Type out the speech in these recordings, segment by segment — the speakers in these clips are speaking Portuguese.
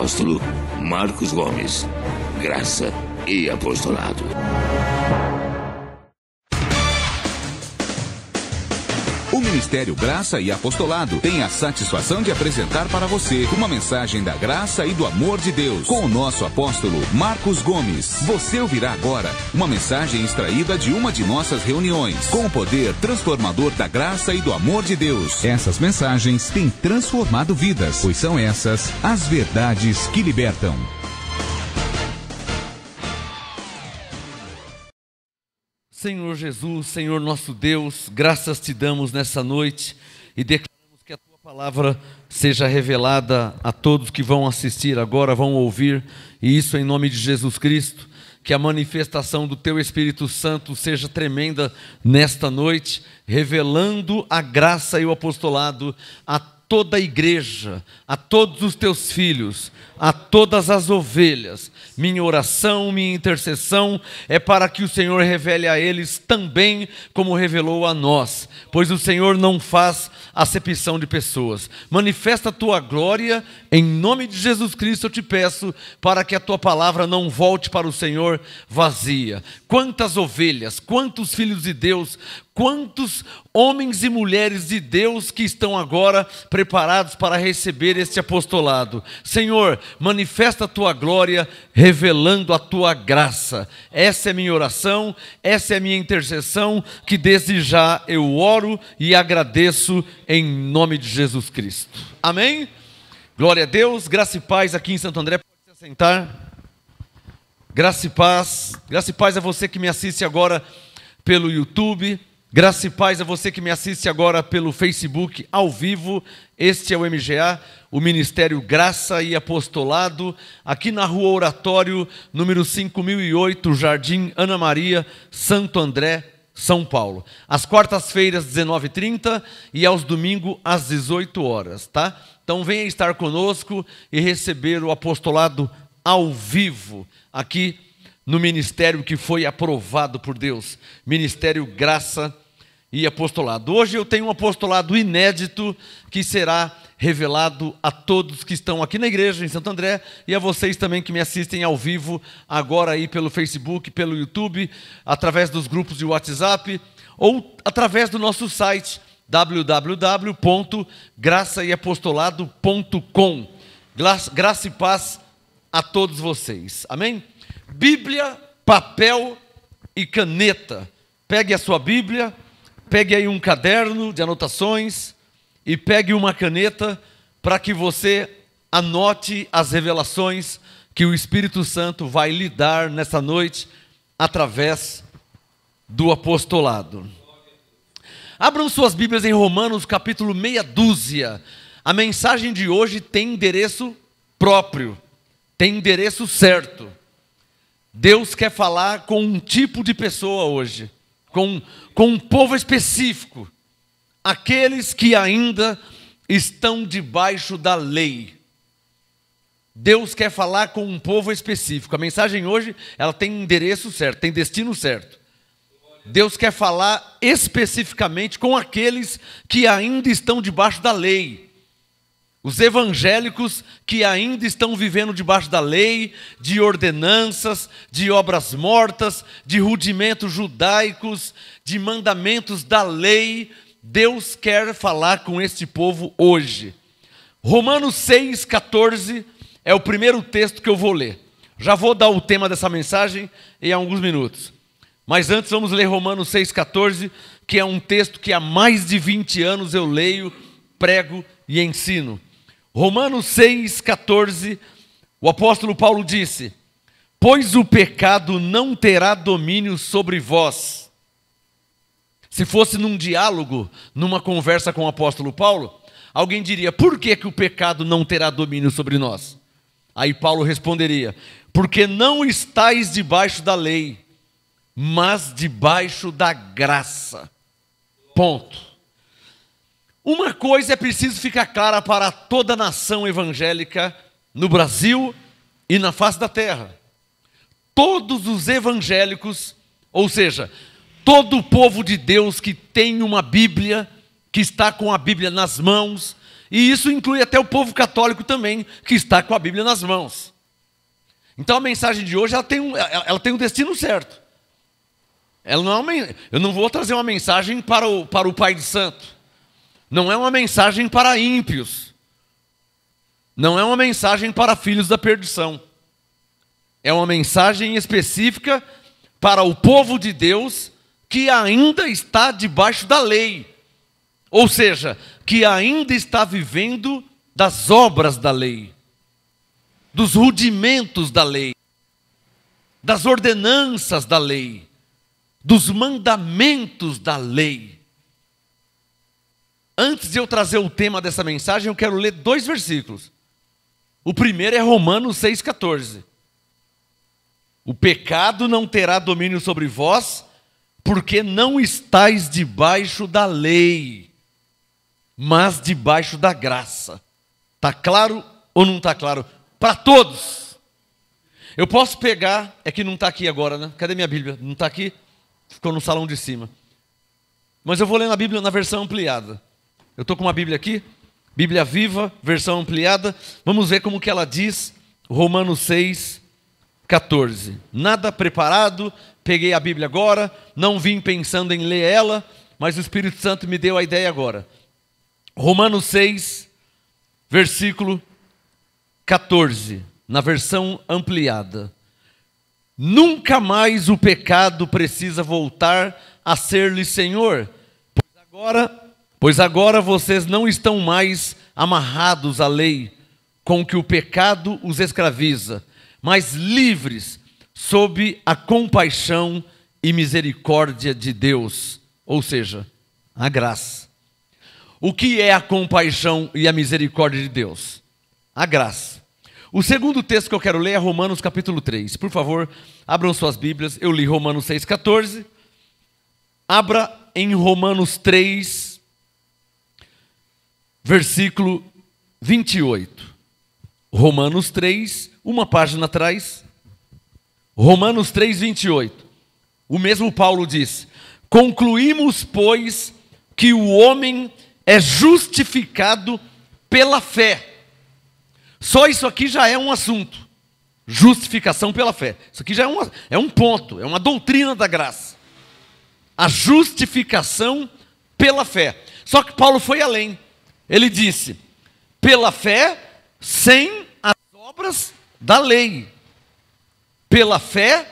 apóstolo Marcos Gomes. Graça e apostolado. O Ministério Graça e Apostolado tem a satisfação de apresentar para você uma mensagem da graça e do amor de Deus com o nosso apóstolo Marcos Gomes. Você ouvirá agora uma mensagem extraída de uma de nossas reuniões com o poder transformador da graça e do amor de Deus. Essas mensagens têm transformado vidas, pois são essas as verdades que libertam. Senhor Jesus, Senhor nosso Deus, graças te damos nessa noite e declaramos que a tua palavra seja revelada a todos que vão assistir agora, vão ouvir, e isso em nome de Jesus Cristo, que a manifestação do teu Espírito Santo seja tremenda nesta noite, revelando a graça e o apostolado a toda a igreja, a todos os teus filhos, a todas as ovelhas. Minha oração, minha intercessão é para que o Senhor revele a eles também como revelou a nós, pois o Senhor não faz acepção de pessoas. Manifesta a tua glória, em nome de Jesus Cristo eu te peço, para que a tua palavra não volte para o Senhor vazia. Quantas ovelhas, quantos filhos de Deus, quantos homens e mulheres de Deus que estão agora preparados para receber este apostolado. Senhor, manifesta a tua glória, revelando a tua graça. Essa é minha oração, essa é minha intercessão, que desde já eu oro e agradeço em nome de Jesus Cristo. Amém? Glória a Deus, graça e paz aqui em Santo André. Pode se assentar. Graça e paz a você que me assiste agora pelo YouTube. Graça e paz a você que me assiste agora pelo Facebook, ao vivo. Este é o MGA, o Ministério Graça e Apostolado, aqui na Rua Oratório, número 5008, Jardim Ana Maria, Santo André, São Paulo. Às quartas-feiras, 19h30 e aos domingos, às 18 horas, tá? Então venha estar conosco e receber o apostolado ao vivo, aqui no ministério que foi aprovado por Deus, Ministério Graça e Apostolado. Hoje eu tenho um apostolado inédito que será revelado a todos que estão aqui na igreja em Santo André e a vocês também que me assistem ao vivo agora aí pelo Facebook, pelo YouTube, através dos grupos de WhatsApp ou através do nosso site www.graçaeapostolado.com. Graça e paz a todos vocês. Amém? Bíblia, papel e caneta. Pegue a sua Bíblia, pegue aí um caderno de anotações e pegue uma caneta para que você anote as revelações que o Espírito Santo vai lhe dar nessa noite através do apostolado. Abram suas Bíblias em Romanos capítulo meia dúzia. A mensagem de hoje tem endereço próprio, tem endereço certo. Deus quer falar com um tipo de pessoa hoje, com um povo específico, aqueles que ainda estão debaixo da lei. Deus quer falar com um povo específico. A mensagem hoje, ela tem endereço certo, tem destino certo. Deus quer falar especificamente com aqueles que ainda estão debaixo da lei. Os evangélicos que ainda estão vivendo debaixo da lei, de ordenanças, de obras mortas, de rudimentos judaicos, de mandamentos da lei, Deus quer falar com este povo hoje. Romanos 6,14 é o primeiro texto que eu vou ler. Já vou dar o tema dessa mensagem em alguns minutos. Mas antes vamos ler Romanos 6,14, que é um texto que há mais de 20 anos eu leio, prego e ensino. Romanos 6,14, o apóstolo Paulo disse: pois o pecado não terá domínio sobre vós. Se fosse num diálogo, numa conversa com o apóstolo Paulo, alguém diria: por que o pecado não terá domínio sobre nós? Aí Paulo responderia: porque não estáis debaixo da lei, mas debaixo da graça. Ponto. Uma coisa é preciso ficar clara para toda a nação evangélica no Brasil e na face da terra. Todos os evangélicos, ou seja, todo o povo de Deus que tem uma Bíblia, que está com a Bíblia nas mãos, E isso inclui até o povo católico também, que está com a Bíblia nas mãos. Então a mensagem de hoje ela tem um destino certo. Eu não vou trazer uma mensagem para o Pai de Santo. Não é uma mensagem para ímpios. Não é uma mensagem para filhos da perdição. É uma mensagem específica para o povo de Deus que ainda está debaixo da lei. Ou seja, que ainda está vivendo das obras da lei, dos rudimentos da lei, das ordenanças da lei, dos mandamentos da lei. Antes de eu trazer o tema dessa mensagem, eu quero ler 2 versículos. O primeiro é Romanos 6,14. O pecado não terá domínio sobre vós, porque não estáis debaixo da lei, mas debaixo da graça. Está claro ou não está claro? Para todos. Eu posso pegar, é que não está aqui agora, né? Cadê minha Bíblia? Não está aqui? Ficou no salão de cima. Mas eu vou ler na Bíblia na versão ampliada. Eu estou com uma Bíblia aqui, Bíblia Viva, versão ampliada. Vamos ver como que ela diz, Romanos 6,14. Nada preparado, peguei a Bíblia agora, não vim pensando em ler ela, mas o Espírito Santo me deu a ideia agora. Romanos 6, versículo 14, na versão ampliada. Nunca mais o pecado precisa voltar a ser-lhe senhor, pois agora vocês não estão mais amarrados à lei, com que o pecado os escraviza, mas livres sob a compaixão e misericórdia de Deus, ou seja, a graça. O que é a compaixão e a misericórdia de Deus? A graça. O segundo texto que eu quero ler é Romanos capítulo 3. Por favor, abram suas Bíblias. Eu li Romanos 6,14. Abra em Romanos 3, versículo 28. Romanos 3, uma página atrás. Romanos 3, 28. O mesmo Paulo diz: concluímos, pois, que o homem é justificado pela fé. Só isso aqui já é um assunto. Justificação pela fé. Isso aqui já é um ponto, é uma doutrina da graça. A justificação pela fé. Só que Paulo foi além. Ele disse, pela fé, sem as obras da lei. Pela fé,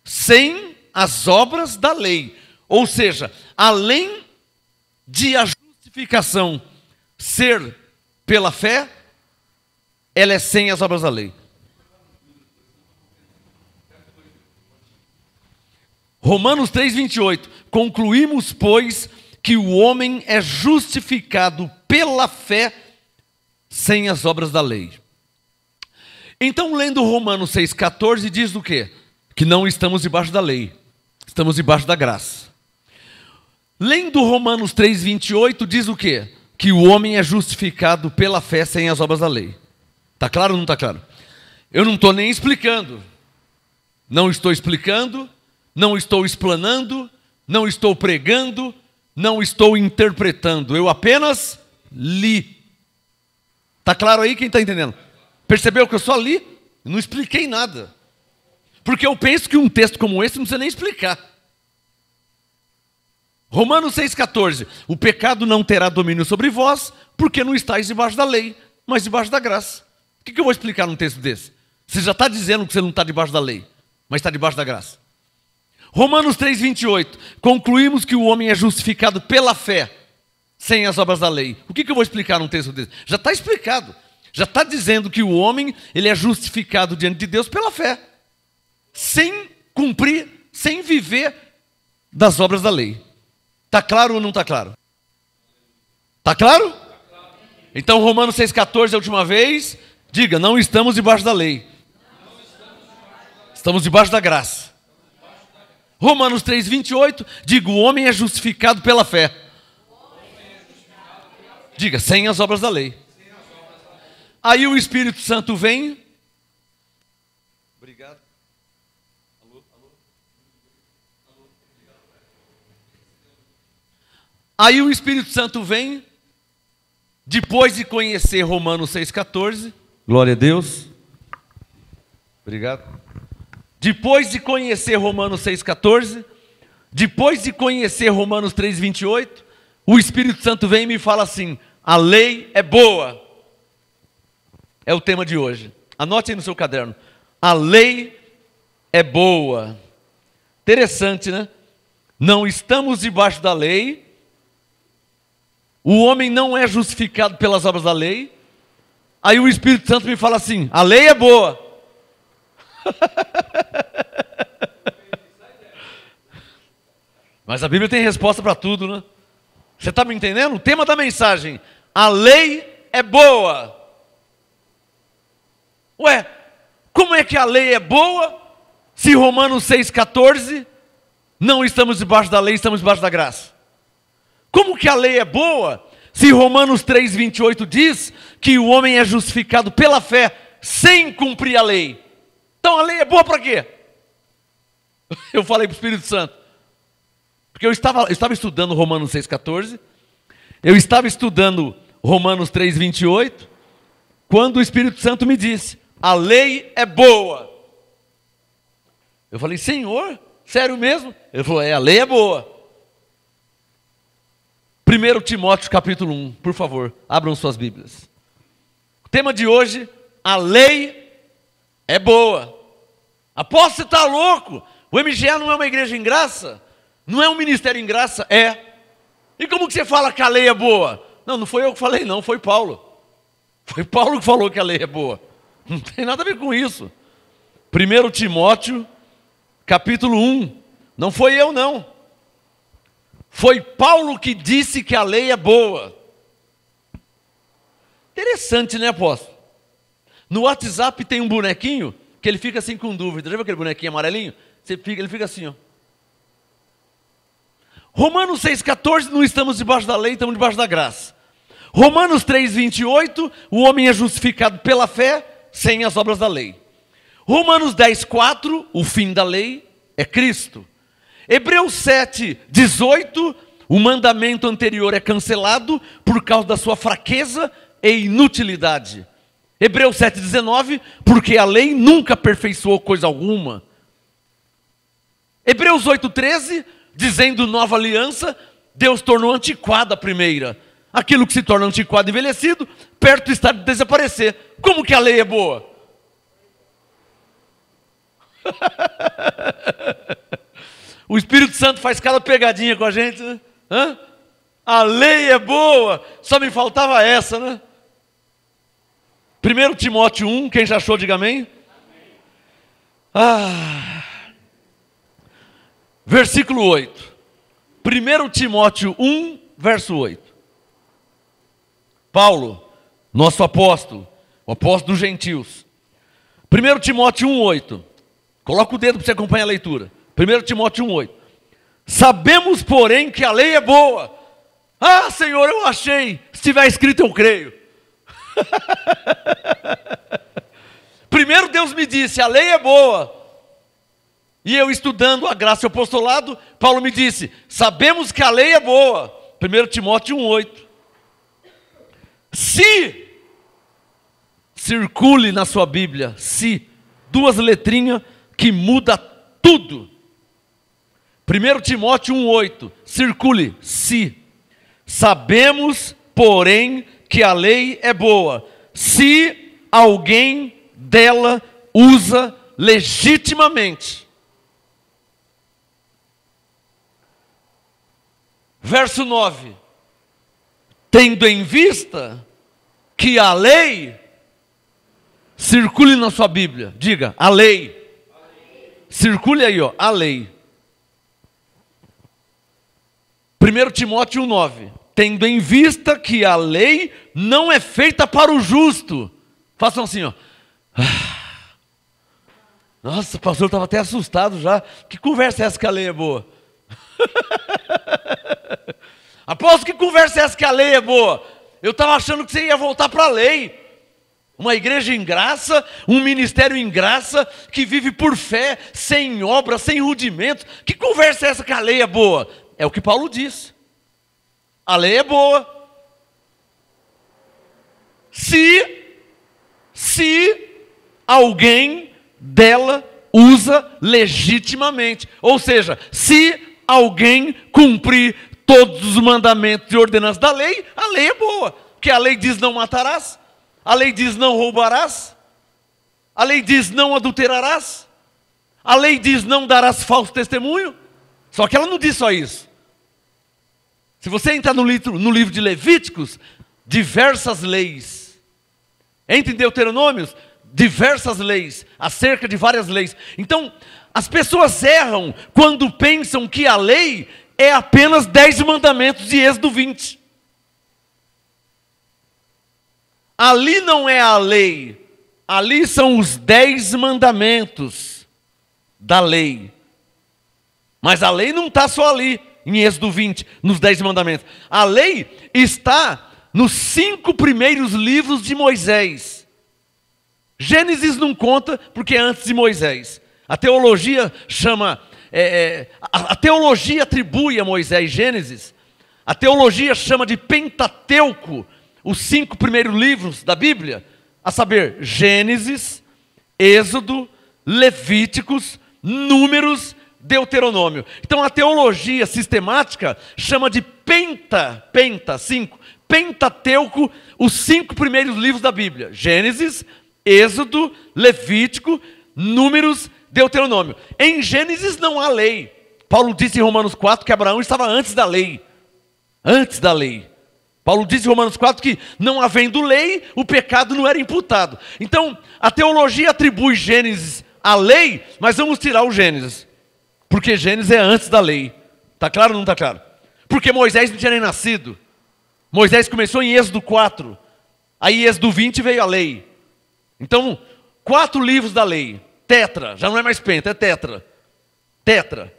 sem as obras da lei. Ou seja, além de a justificação ser pela fé, ela é sem as obras da lei. Romanos 3, 28. Concluímos, pois, que o homem é justificado pela fé sem as obras da lei. Então, lendo Romanos 6, 14, diz o quê? Que não estamos debaixo da lei, estamos debaixo da graça. Lendo Romanos 3, 28, diz o quê? Que o homem é justificado pela fé sem as obras da lei. Está claro ou não está claro? Eu não estou nem explicando. Não estou explicando, não estou explanando, não estou pregando, não estou interpretando. Eu apenas li. Está claro aí quem está entendendo? Percebeu que eu só li? Não expliquei nada. Porque eu penso que um texto como esse não precisa nem explicar. Romanos 6,14. O pecado não terá domínio sobre vós, porque não estáis debaixo da lei, mas debaixo da graça. O que eu vou explicar num texto desse? Você já está dizendo que você não está debaixo da lei, mas está debaixo da graça. Romanos 3, 28. Concluímos que o homem é justificado pela fé, sem as obras da lei. O que eu vou explicar num texto desse? Já está explicado. Já está dizendo que o homem ele é justificado diante de Deus pela fé, sem cumprir, sem viver das obras da lei. Está claro ou não está claro? Está claro? Então Romanos 6,14 a última vez. Diga, não estamos debaixo da lei. Estamos debaixo da graça. Romanos 3, 28. Diga, o homem é justificado pela fé. Diga, sem as obras da lei. Aí o Espírito Santo vem. Obrigado. Aí o Espírito Santo vem, depois de conhecer Romanos 6,14, glória a Deus, obrigado. Depois de conhecer Romanos 6,14, depois de conhecer Romanos 3,28, o Espírito Santo vem e me fala assim: a lei é boa. É o tema de hoje. Anote aí no seu caderno. A lei é boa. Interessante, né? Não estamos debaixo da lei. O homem não é justificado pelas obras da lei. Aí o Espírito Santo me fala assim: a lei é boa. Mas a Bíblia tem resposta para tudo, né? Você está me entendendo? O tema da mensagem: a lei é boa. Ué, como é que a lei é boa se Romanos 6,14 não estamos debaixo da lei, estamos debaixo da graça? Como que a lei é boa se Romanos 3,28 diz que o homem é justificado pela fé sem cumprir a lei? Então a lei é boa para quê? Eu falei para o Espírito Santo, porque eu estava estudando Romanos 6,14, eu estava estudando Romanos 3,28, quando o Espírito Santo me disse: a lei é boa. Eu falei: Senhor, sério mesmo? Ele falou: a lei é boa. 1 Timóteo capítulo 1, por favor, abram suas Bíblias. O tema de hoje: a lei é boa. Apóstolo, você está louco? O MGA não é uma igreja em graça? Não é um ministério em graça? É. E como que você fala que a lei é boa? Não, não foi eu que falei não, foi Paulo. Foi Paulo que falou que a lei é boa. Não tem nada a ver com isso. 1 Timóteo capítulo 1, não foi eu não. Foi Paulo que disse que a lei é boa. Interessante, né, apóstolo? No WhatsApp tem um bonequinho que ele fica assim com dúvida. Já viu aquele bonequinho amarelinho? Ele fica assim, ó. Romanos 6,14, não estamos debaixo da lei, estamos debaixo da graça. Romanos 3,28, o homem é justificado pela fé, sem as obras da lei. Romanos 10,4, o fim da lei é Cristo. Hebreus 7,18, o mandamento anterior é cancelado por causa da sua fraqueza e inutilidade. Hebreus 7,19, porque a lei nunca aperfeiçoou coisa alguma. Hebreus 8,13, dizendo nova aliança, Deus tornou antiquada a primeira. Aquilo que se torna antiquado e envelhecido, perto está de desaparecer. Como que a lei é boa? O Espírito Santo faz cada pegadinha com a gente, né? Hã? A lei é boa. Só me faltava essa, né? 1 Timóteo 1, quem já achou, diga amém. Versículo 8. 1 Timóteo 1, verso 8. Paulo, nosso apóstolo, o apóstolo dos gentios. 1 Timóteo 1, 8. Coloca o dedo para você acompanhar a leitura. 1 Timóteo 1, 8. Sabemos, porém, que a lei é boa. Ah, Senhor, eu achei. Se estiver escrito, eu creio. Primeiro Deus me disse, a lei é boa. E eu estudando a graça e o apostolado, Paulo me disse, sabemos que a lei é boa. 1 Timóteo 1, 8. Se, circule na sua Bíblia, se, duas letrinhas que muda tudo. 1 Timóteo 1, 8, circule, se. Sabemos, porém, que a lei é boa, se alguém dela usa legitimamente. Verso 9. Tendo em vista que a lei, circule na sua Bíblia, diga, a lei. Circule aí, ó, a lei. 1 Timóteo 9. Tendo em vista que a lei não é feita para o justo. Façam assim, ó. Nossa, o pastor estava até assustado já. Que conversa é essa que a lei é boa? Apóstolo, que conversa é essa que a lei é boa? Eu estava achando que você ia voltar para a lei. Uma igreja em graça, um ministério em graça, que vive por fé, sem obra, sem rudimentos. Que conversa é essa que a lei é boa? É o que Paulo disse. A lei é boa. se alguém dela usa legitimamente. Ou seja, se alguém cumprir todos os mandamentos e ordenanças da lei, a lei é boa. Porque a lei diz não matarás, a lei diz não roubarás, a lei diz não adulterarás, a lei diz não darás falso testemunho. Só que ela não diz só isso. Se você entrar no livro de Levíticos, diversas leis. Entra em Deuteronômios, diversas leis, acerca de várias leis. Então, as pessoas erram quando pensam que a lei é apenas 10 mandamentos de Êxodo 20. Ali não é a lei, ali são os 10 mandamentos da lei. Mas a lei não está só ali, em Êxodo 20, nos 10 mandamentos. A lei está nos 5 primeiros livros de Moisés. Gênesis não conta porque é antes de Moisés. A teologia chama, a teologia atribui a Moisés Gênesis. A teologia chama de Pentateuco os 5 primeiros livros da Bíblia, a saber, Gênesis, Êxodo, Levíticos, Números, Deuteronômio. Então a teologia sistemática chama de Pentateuco, os 5 primeiros livros da Bíblia: Gênesis, Êxodo, Levítico, Números, Deuteronômio. Em Gênesis não há lei. Paulo disse em Romanos 4 que Abraão estava antes da lei. Antes da lei. Paulo disse em Romanos 4 que não havendo lei, o pecado não era imputado. Então a teologia atribui Gênesis à lei, mas vamos tirar o Gênesis. Porque Gênesis é antes da lei. Está claro ou não está claro? Porque Moisés não tinha nem nascido. Moisés começou em Êxodo 4. Aí Êxodo 20 veio a lei. Então, 4 livros da lei. Tetra, já não é mais penta, é tetra. Tetra.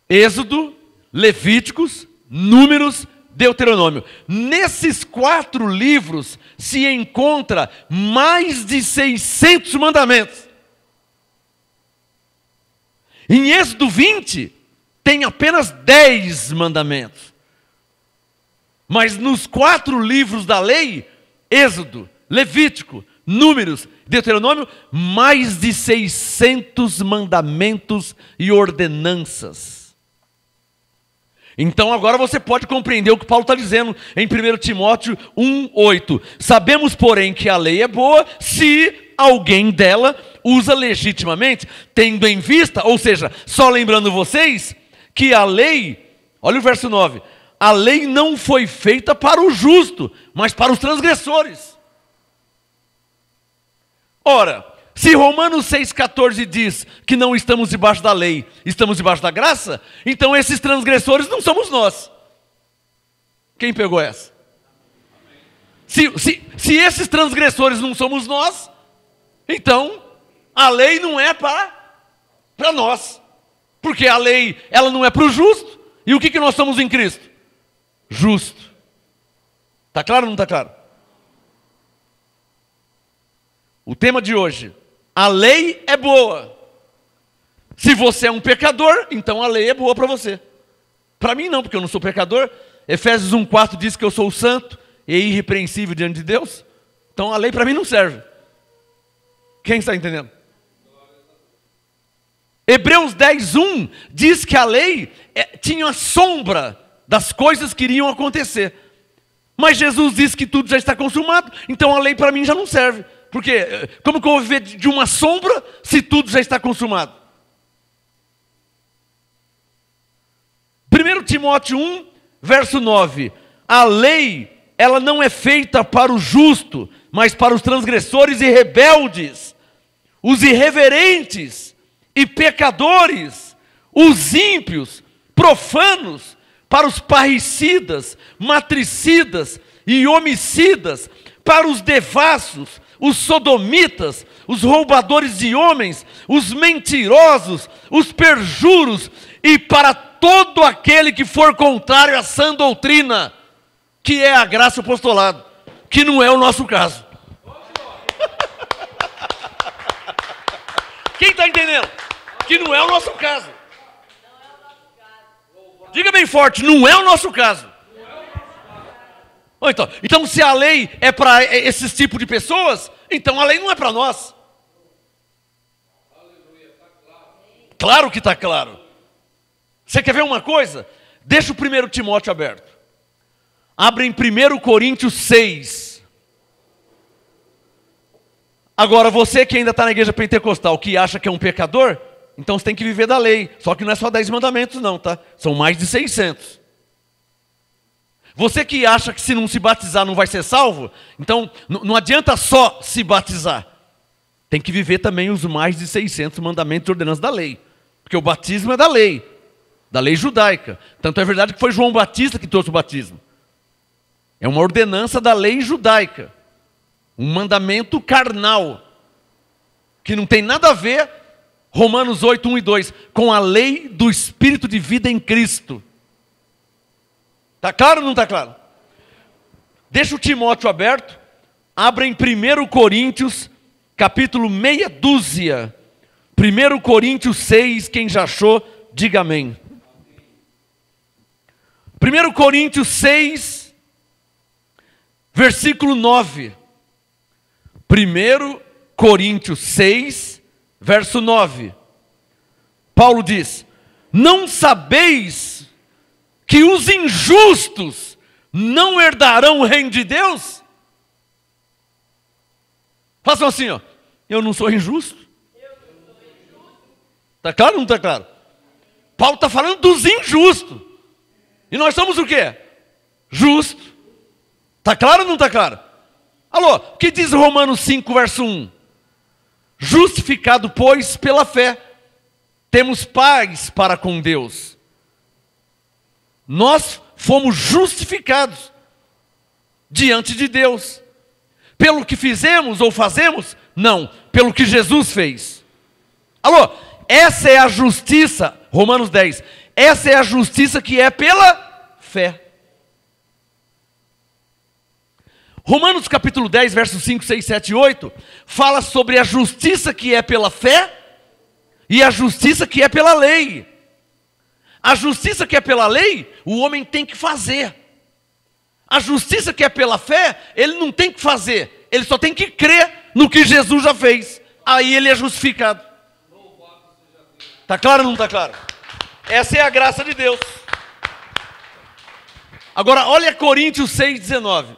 Êxodo, Levíticos, Números, Deuteronômio. Nesses 4 livros se encontra mais de 600 mandamentos. Em Êxodo 20, tem apenas 10 mandamentos. Mas nos 4 livros da lei, Êxodo, Levítico, Números, Deuteronômio, mais de 600 mandamentos e ordenanças. Então agora você pode compreender o que Paulo está dizendo em 1 Timóteo 1,8. Sabemos, porém, que a lei é boa se alguém dela usa legitimamente, tendo em vista, ou seja, só lembrando vocês, que a lei, olha o verso 9, a lei não foi feita para o justo, mas para os transgressores. Ora, se Romanos 6,14 diz que não estamos debaixo da lei, estamos debaixo da graça, então esses transgressores não somos nós. Quem pegou essa? Se esses transgressores não somos nós, então a lei não é para nós. Porque a lei, ela não é para o justo. E o que nós somos em Cristo? Justo. Está claro ou não está claro? O tema de hoje: a lei é boa. Se você é um pecador, então a lei é boa para você. Para mim não, porque eu não sou pecador. Efésios 1,4 diz que eu sou santo e irrepreensível diante de Deus. Então a lei para mim não serve. Quem está entendendo? Hebreus 10,1 diz que a lei tinha a sombra das coisas que iriam acontecer. Mas Jesus disse que tudo já está consumado, então a lei para mim já não serve. Porque como que eu vou viver de uma sombra se tudo já está consumado? 1 Timóteo 1, verso 9. A lei, ela não é feita para o justo, mas para os transgressores e rebeldes, os irreverentes e pecadores, os ímpios, profanos, para os parricidas, matricidas e homicidas, para os devassos, os sodomitas, os roubadores de homens, os mentirosos, os perjuros, e para todo aquele que for contrário à sã doutrina, que é a graça e o apostolado, que não é o nosso caso. Quem está entendendo? Que não é o nosso caso. Diga bem forte, não é o nosso caso. Então, se a lei é para esses tipos de pessoas, então a lei não é para nós. Claro que está claro. Você quer ver uma coisa? Deixa o 1 Timóteo aberto. Abre em 1 Coríntios 6. Agora, você que ainda está na igreja pentecostal, que acha que é um pecador, então você tem que viver da lei. Só que não é só 10 mandamentos não, tá? São mais de 600. Você que acha que se não se batizar não vai ser salvo, então não adianta só se batizar. Tem que viver também os mais de 600 mandamentos e ordenanças da lei. Porque o batismo é da lei judaica. Tanto é verdade que foi João Batista que trouxe o batismo. É uma ordenança da lei judaica. Um mandamento carnal. Que não tem nada a ver, Romanos 8, 1 e 2, com a lei do Espírito de vida em Cristo. Está claro ou não está claro? Deixa o Timóteo aberto. Abra em 1 Coríntios, capítulo meia dúzia. 1 Coríntios 6, quem já achou, diga amém. 1 Coríntios 6, versículo 9. 1 Coríntios 6, verso 9. Paulo diz: não sabeis que os injustos não herdarão o reino de Deus? Façam assim, ó. Eu não sou injusto. Está claro ou não está claro? Paulo está falando dos injustos. E nós somos o quê? Justo. Está claro ou não está claro? Alô, o que diz Romanos 5, verso 1? Justificado, pois, pela fé, temos paz para com Deus. Nós fomos justificados diante de Deus. Pelo que fizemos ou fazemos? Não, pelo que Jesus fez. Alô, essa é a justiça, Romanos 10, essa é a justiça que é pela fé. Romanos capítulo 10, versos 5, 6, 7 e 8, fala sobre a justiça que é pela fé e a justiça que é pela lei. A justiça que é pela lei, o homem tem que fazer. A justiça que é pela fé, ele não tem que fazer, ele só tem que crer no que Jesus já fez. Aí ele é justificado. Está claro ou não está claro? Essa é a graça de Deus. Agora, olha Coríntios 6, 19.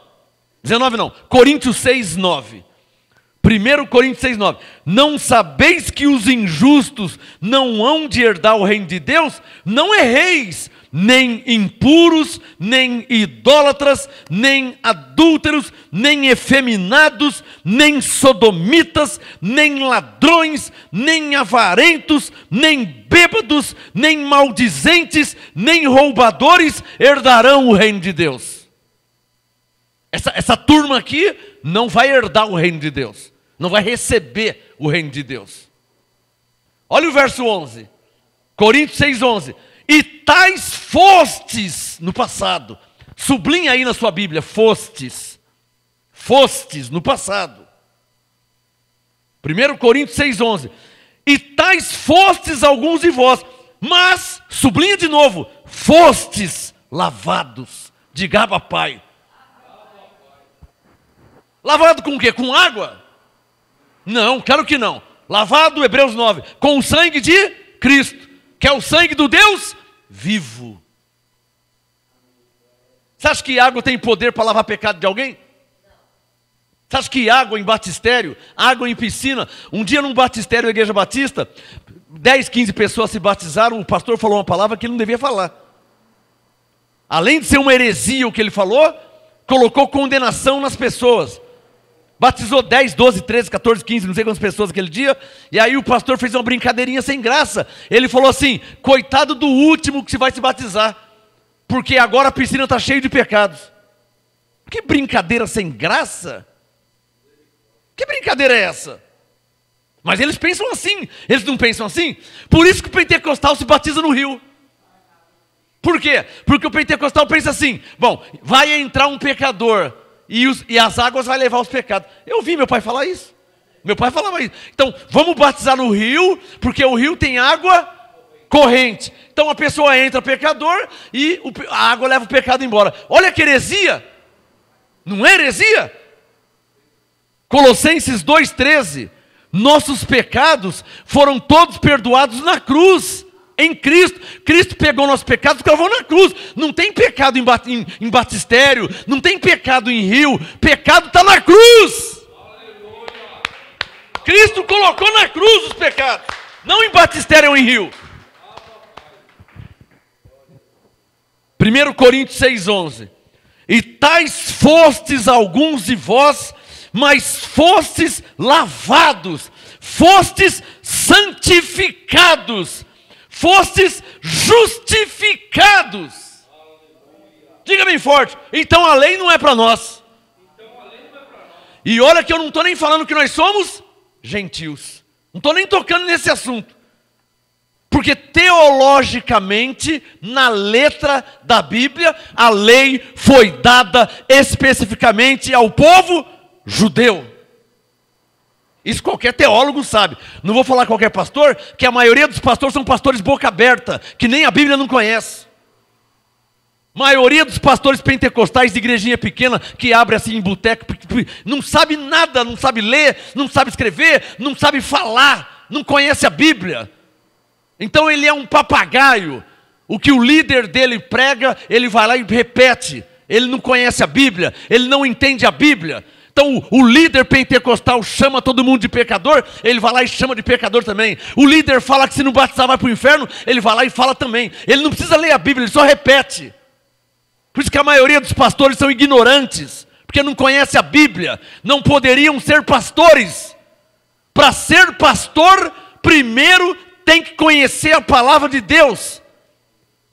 19 não, Coríntios 6, 9. 1 Coríntios 6, 9. Não sabeis que os injustos não hão de herdar o reino de Deus? Não erreis, nem impuros, nem idólatras, nem adúlteros, nem efeminados, nem sodomitas, nem ladrões, nem avarentos, nem bêbados, nem maldizentes, nem roubadores herdarão o reino de Deus. Essa turma aqui não vai herdar o reino de Deus. Não vai receber o reino de Deus. Olha o verso 11. Coríntios 6, 11. E tais fostes no passado. Sublinha aí na sua Bíblia, fostes. Fostes no passado. 1 Coríntios 6, 11. E tais fostes alguns de vós. Mas, sublinha de novo, fostes lavados. Diga, Abba, Pai. Lavado com o quê? Com água? Não, claro que não. Lavado, Hebreus 9, com o sangue de Cristo, que é o sangue do Deus vivo. Você acha que água tem poder para lavar pecado de alguém? Você acha que água em batistério, água em piscina? Um dia num batistério da Igreja Batista, 10, 15 pessoas se batizaram, o pastor falou uma palavra que ele não devia falar. Além de ser uma heresia o que ele falou, colocou condenação nas pessoas. Batizou 10, 12, 13, 14, 15, não sei quantas pessoas aquele dia. E aí o pastor fez uma brincadeirinha sem graça. Ele falou assim: coitado do último que se vai se batizar, porque agora a piscina está cheia de pecados. Que brincadeira sem graça. Que brincadeira é essa? Mas eles pensam assim. Eles não pensam assim? Por isso que o pentecostal se batiza no rio. Por quê? Porque o pentecostal pensa assim: bom, vai entrar um pecador e as águas vai levar os pecados. Eu ouvi meu pai falar isso. Meu pai falava isso. Então, vamos batizar no rio, porque o rio tem água corrente. Então a pessoa entra pecador e a água leva o pecado embora. Olha que heresia. Não é heresia? Colossenses 2,13. Nossos pecados foram todos perdoados na cruz, em Cristo. Cristo pegou nossos pecados e cravou na cruz. Não tem pecado em batistério, não tem pecado em rio, pecado está na cruz. Cristo colocou na cruz os pecados, não em batistério ou em rio. 1 Coríntios 6,11. E tais fostes alguns de vós, mas fostes lavados, fostes santificados, fostes justificados. Diga bem forte, então a lei não é para nós. E olha que eu não estou nem falando que nós somos gentios. Não estou nem tocando nesse assunto. Porque teologicamente, na letra da Bíblia, a lei foi dada especificamente ao povo judeu. Isso qualquer teólogo sabe. Não vou falar qualquer pastor, que a maioria dos pastores são pastores boca aberta, que nem a Bíblia não conhece. Maioria dos pastores pentecostais de igrejinha pequena, que abre assim em boteco, não sabe nada, não sabe ler, não sabe escrever, não sabe falar, não conhece a Bíblia. Então ele é um papagaio. O que o líder dele prega, ele vai lá e repete. Ele não conhece a Bíblia, ele não entende a Bíblia. Então o líder pentecostal chama todo mundo de pecador, ele vai lá e chama de pecador também. O líder fala que se não batizar vai para o inferno, ele vai lá e fala também. Ele não precisa ler a Bíblia, ele só repete. Por isso que a maioria dos pastores são ignorantes, porque não conhece a Bíblia, não poderiam ser pastores. Para ser pastor, primeiro tem que conhecer a palavra de Deus.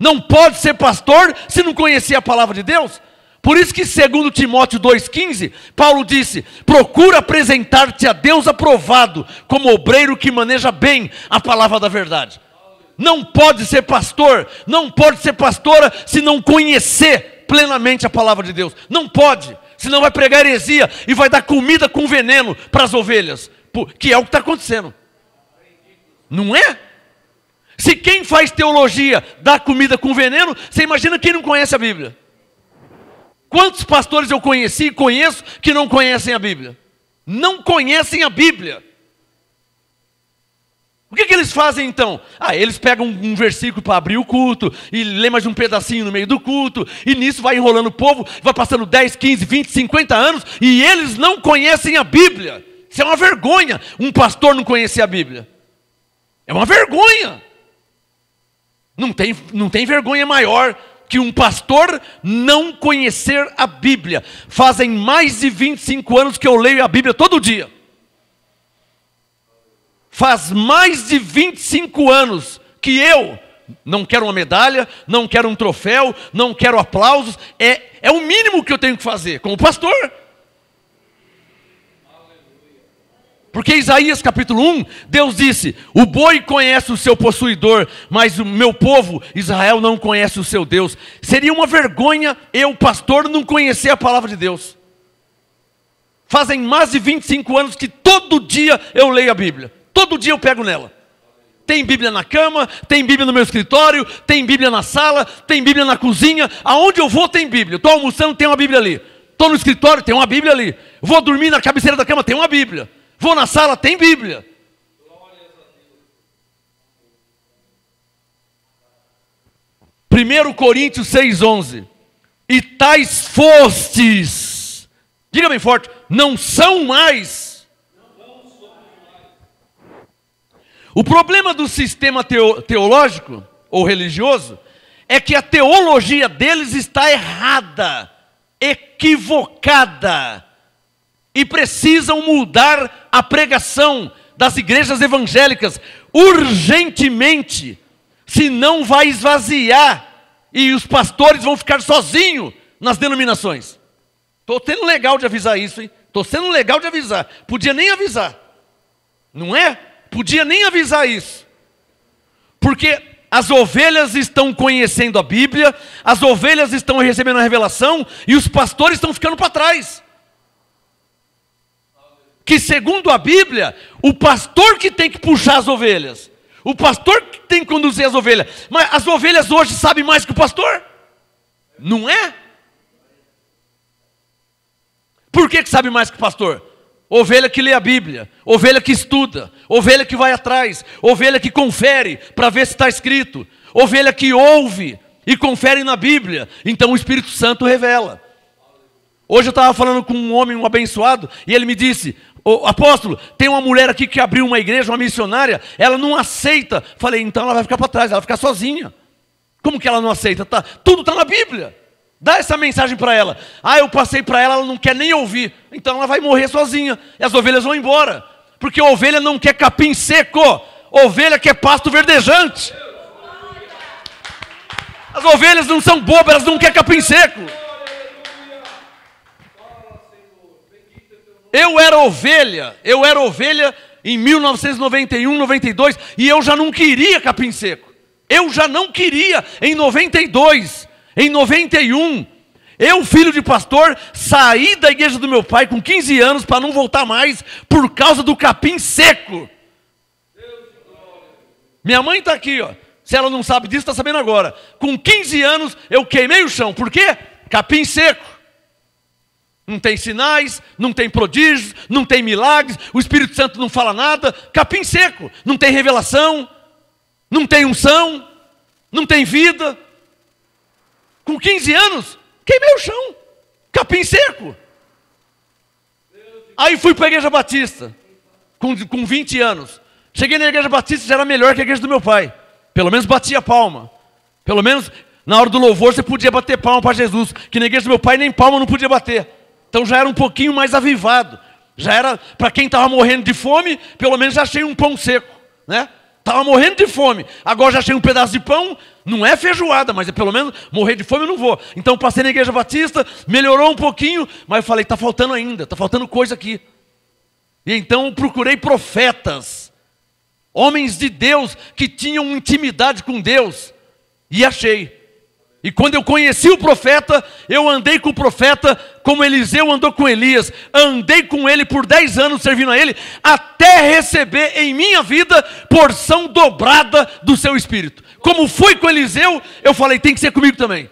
Não pode ser pastor se não conhecer a palavra de Deus. Por isso que 2 Timóteo 2,15, Paulo disse: procura apresentar-te a Deus aprovado, como obreiro que maneja bem a palavra da verdade. Não pode ser pastor, não pode ser pastora se não conhecer plenamente a palavra de Deus. Não pode, senão vai pregar heresia e vai dar comida com veneno para as ovelhas, que é o que está acontecendo. Não é? Se quem faz teologia dá comida com veneno, você imagina quem não conhece a Bíblia. Quantos pastores eu conheci e conheço que não conhecem a Bíblia? Não conhecem a Bíblia. O que eles fazem então? Eles pegam um versículo para abrir o culto, e lê mais um pedacinho no meio do culto, e nisso vai enrolando o povo, vai passando 10, 15, 20, 50 anos, e eles não conhecem a Bíblia. Isso é uma vergonha, um pastor não conhecer a Bíblia. É uma vergonha. Não tem vergonha maior que um pastor não conhecer a Bíblia. Fazem mais de 25 anos que eu leio a Bíblia todo dia. Faz mais de 25 anos que eu não quero uma medalha, não quero um troféu, não quero aplausos. É o mínimo que eu tenho que fazer como pastor. Porque Isaías capítulo 1, Deus disse: o boi conhece o seu possuidor, mas o meu povo, Israel, não conhece o seu Deus. Seria uma vergonha eu, pastor, não conhecer a palavra de Deus. Fazem mais de 25 anos que todo dia eu leio a Bíblia. Todo dia eu pego nela. Tem Bíblia na cama, tem Bíblia no meu escritório, tem Bíblia na sala, tem Bíblia na cozinha. Aonde eu vou tem Bíblia. Estou almoçando, tem uma Bíblia ali. Estou no escritório, tem uma Bíblia ali. Vou dormir na cabeceira da cama, tem uma Bíblia. Vou na sala, tem Bíblia. Primeiro Coríntios 6,11. E tais fostes, diga bem forte, não são mais. O problema do sistema teológico ou religioso é que a teologia deles está errada, equivocada. E precisam mudar a pregação das igrejas evangélicas urgentemente, senão vai esvaziar e os pastores vão ficar sozinhos nas denominações. Estou sendo legal de avisar isso, hein? Estou sendo legal de avisar. Podia nem avisar, não é? Podia nem avisar isso. Porque as ovelhas estão conhecendo a Bíblia, as ovelhas estão recebendo a revelação e os pastores estão ficando para trás. Que segundo a Bíblia, o pastor que tem que puxar as ovelhas, o pastor que tem que conduzir as ovelhas, mas as ovelhas hoje sabem mais que o pastor? Não é? Por que sabe mais que o pastor? Ovelha que lê a Bíblia, ovelha que estuda, ovelha que vai atrás, ovelha que confere para ver se está escrito, ovelha que ouve e confere na Bíblia. Então o Espírito Santo revela. Hoje eu estava falando com um homem, um abençoado, e ele me disse: apóstolo, tem uma mulher aqui que abriu uma igreja, uma missionária, ela não aceita. Falei: então ela vai ficar para trás, ela vai ficar sozinha. Como que ela não aceita? Tudo está na Bíblia. Dá essa mensagem para ela. Eu passei para ela, ela não quer nem ouvir. Então ela vai morrer sozinha. E as ovelhas vão embora. Porque a ovelha não quer capim seco. Ovelha quer pasto verdejante. As ovelhas não são bobas, elas não querem capim seco. Eu era ovelha em 1991, 92, e eu já não queria capim seco. Eu já não queria em 92. Em 91, eu, filho de pastor, saí da igreja do meu pai com 15 anos para não voltar mais por causa do capim seco. Minha mãe está aqui, ó. Se ela não sabe disso, está sabendo agora. Com 15 anos, eu queimei o chão. Por quê? Capim seco. Não tem sinais, não tem prodígios, não tem milagres, o Espírito Santo não fala nada. Capim seco. Não tem revelação, não tem unção, não tem vida. Com 15 anos, queimei o chão. Capim seco. Aí fui para a igreja batista, com 20 anos. Cheguei na igreja batista, já era melhor que a igreja do meu pai. Pelo menos batia palma. Pelo menos na hora do louvor você podia bater palma para Jesus. Que na igreja do meu pai nem palma não podia bater. Então já era um pouquinho mais avivado. Já era, para quem estava morrendo de fome, pelo menos já achei um pão seco, né? Estava morrendo de fome, agora já achei um pedaço de pão. Não é feijoada, mas é pelo menos morrer de fome eu não vou. Então passei na igreja batista, melhorou um pouquinho, mas eu falei: está faltando ainda, está faltando coisa aqui. E então procurei profetas, homens de Deus que tinham intimidade com Deus, e achei. E quando eu conheci o profeta, eu andei com o profeta como Eliseu andou com Elias. Andei com ele por 10 anos servindo a ele, até receber em minha vida porção dobrada do seu Espírito. Como foi com Eliseu, eu falei: tem que ser comigo também.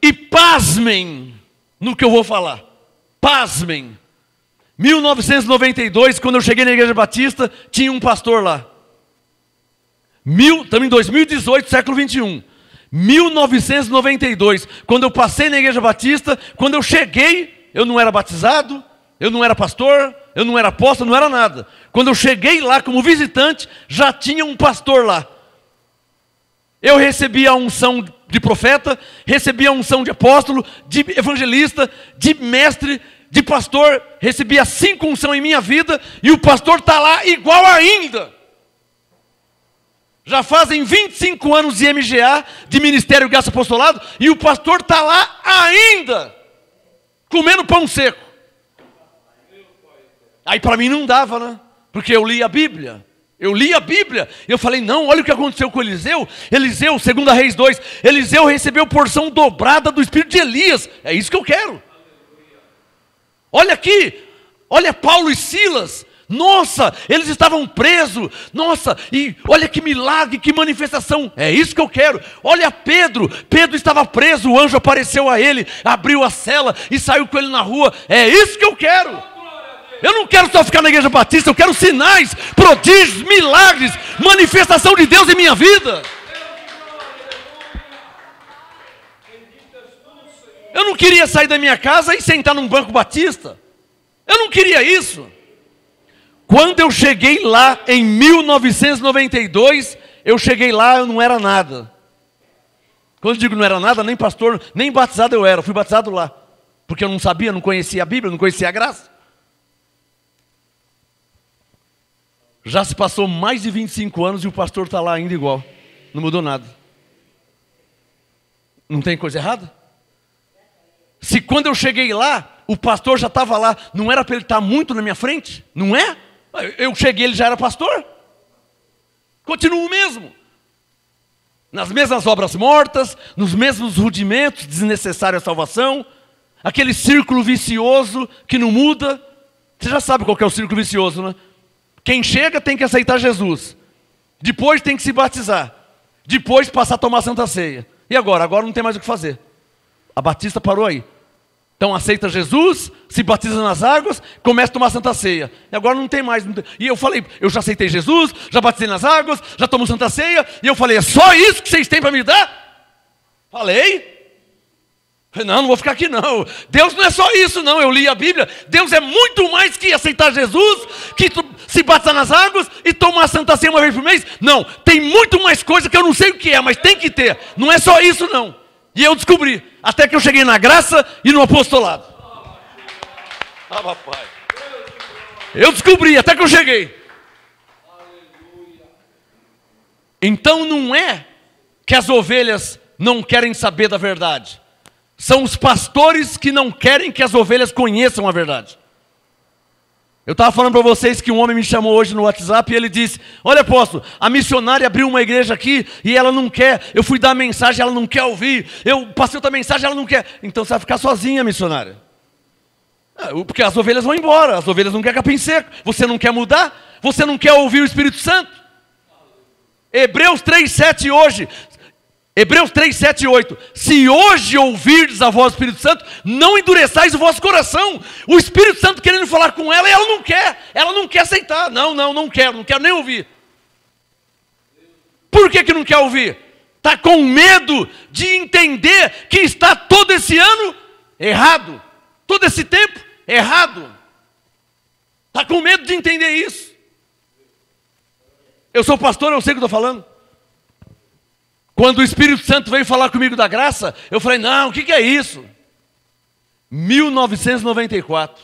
E pasmem no que eu vou falar. Pasmem. 1992, quando eu cheguei na igreja batista, tinha um pastor lá. Estamos em 2018, século 21. 1992, quando eu passei na igreja batista, quando eu cheguei, eu não era batizado, eu não era pastor, eu não era apóstolo, não era nada. Quando eu cheguei lá como visitante, já tinha um pastor lá. Eu recebi a unção de profeta, recebi a unção de apóstolo, de evangelista, de mestre, de pastor. Recebi as 5 unções em minha vida, e o pastor está lá igual ainda. Já fazem 25 anos de MGA, de Ministério Graça Apostolado, e o pastor está lá ainda, comendo pão seco. Aí para mim não dava, né? Porque eu li a Bíblia. Eu falei: não, olha o que aconteceu com Eliseu. Eliseu, 2 Reis 2, Eliseu recebeu porção dobrada do espírito de Elias. É isso que eu quero. Olha aqui, olha Paulo e Silas. Nossa, eles estavam presos. Nossa, e olha que milagre, que manifestação. É isso que eu quero. Olha Pedro, Pedro estava preso, o anjo apareceu a ele, abriu a cela e saiu com ele na rua. É isso que eu quero. Eu não quero só ficar na igreja batista, eu quero sinais, prodígios, milagres, manifestação de Deus em minha vida. Eu não queria sair da minha casa e sentar num banco batista. Eu não queria isso. Quando eu cheguei lá em 1992, eu cheguei lá, eu não era nada. Quando eu digo não era nada, nem pastor, nem batizado eu era. Eu fui batizado lá, porque eu não sabia, não conhecia a Bíblia, não conhecia a graça. Já se passou mais de 25 anos e o pastor está lá ainda igual. Não mudou nada. Não tem coisa errada? Se quando eu cheguei lá, o pastor já estava lá, não era para ele estar muito na minha frente? Não é? Eu cheguei, ele já era pastor. Continuo mesmo. Nas mesmas obras mortas, nos mesmos rudimentos desnecessários à salvação, aquele círculo vicioso que não muda. Você já sabe qual que é o círculo vicioso, né? Quem chega tem que aceitar Jesus. Depois tem que se batizar. depois passar a tomar a Santa Ceia. E agora? Agora não tem mais o que fazer. A Batista parou aí. Então aceita Jesus, se batiza nas águas, começa a tomar a Santa Ceia. E agora não tem mais. E eu falei, eu já aceitei Jesus, já batizei nas águas, já tomo Santa Ceia. E eu falei, é só isso que vocês têm para me dar? Falei. Não, não vou ficar aqui não. Deus não é só isso não, eu li a Bíblia. Deus é muito mais que aceitar Jesus, que se batizar nas águas e tomar a Santa Ceia uma vez por mês. Não, tem muito mais coisa que eu não sei o que é, mas tem que ter. Não é só isso não. E eu descobri, até que eu cheguei na graça e no apostolado. Ah, papai. Eu descobri, até que eu cheguei. Então não é que as ovelhas não querem saber da verdade. São os pastores que não querem que as ovelhas conheçam a verdade. Eu estava falando para vocês que um homem me chamou hoje no WhatsApp e ele disse, olha apóstolo, a missionária abriu uma igreja aqui e ela não quer, eu fui dar a mensagem, ela não quer ouvir, eu passei outra mensagem, ela não quer. Então você vai ficar sozinha, missionária. Porque as ovelhas vão embora, as ovelhas não querem capim seco, você não quer mudar, você não quer ouvir o Espírito Santo. Hebreus 3:7 hoje... Hebreus 3, 7 e 8. Se hoje ouvirdes a voz do Espírito Santo, não endureçais o vosso coração. O Espírito Santo querendo falar com ela e ela não quer. Ela não quer aceitar. Não quero nem ouvir. Por que não quer ouvir? Está com medo de entender que está todo esse ano errado. Todo esse tempo errado. Está com medo de entender isso. Eu sou pastor, eu sei o que estou falando. Quando o Espírito Santo veio falar comigo da graça, eu falei, não, o que é isso? 1994.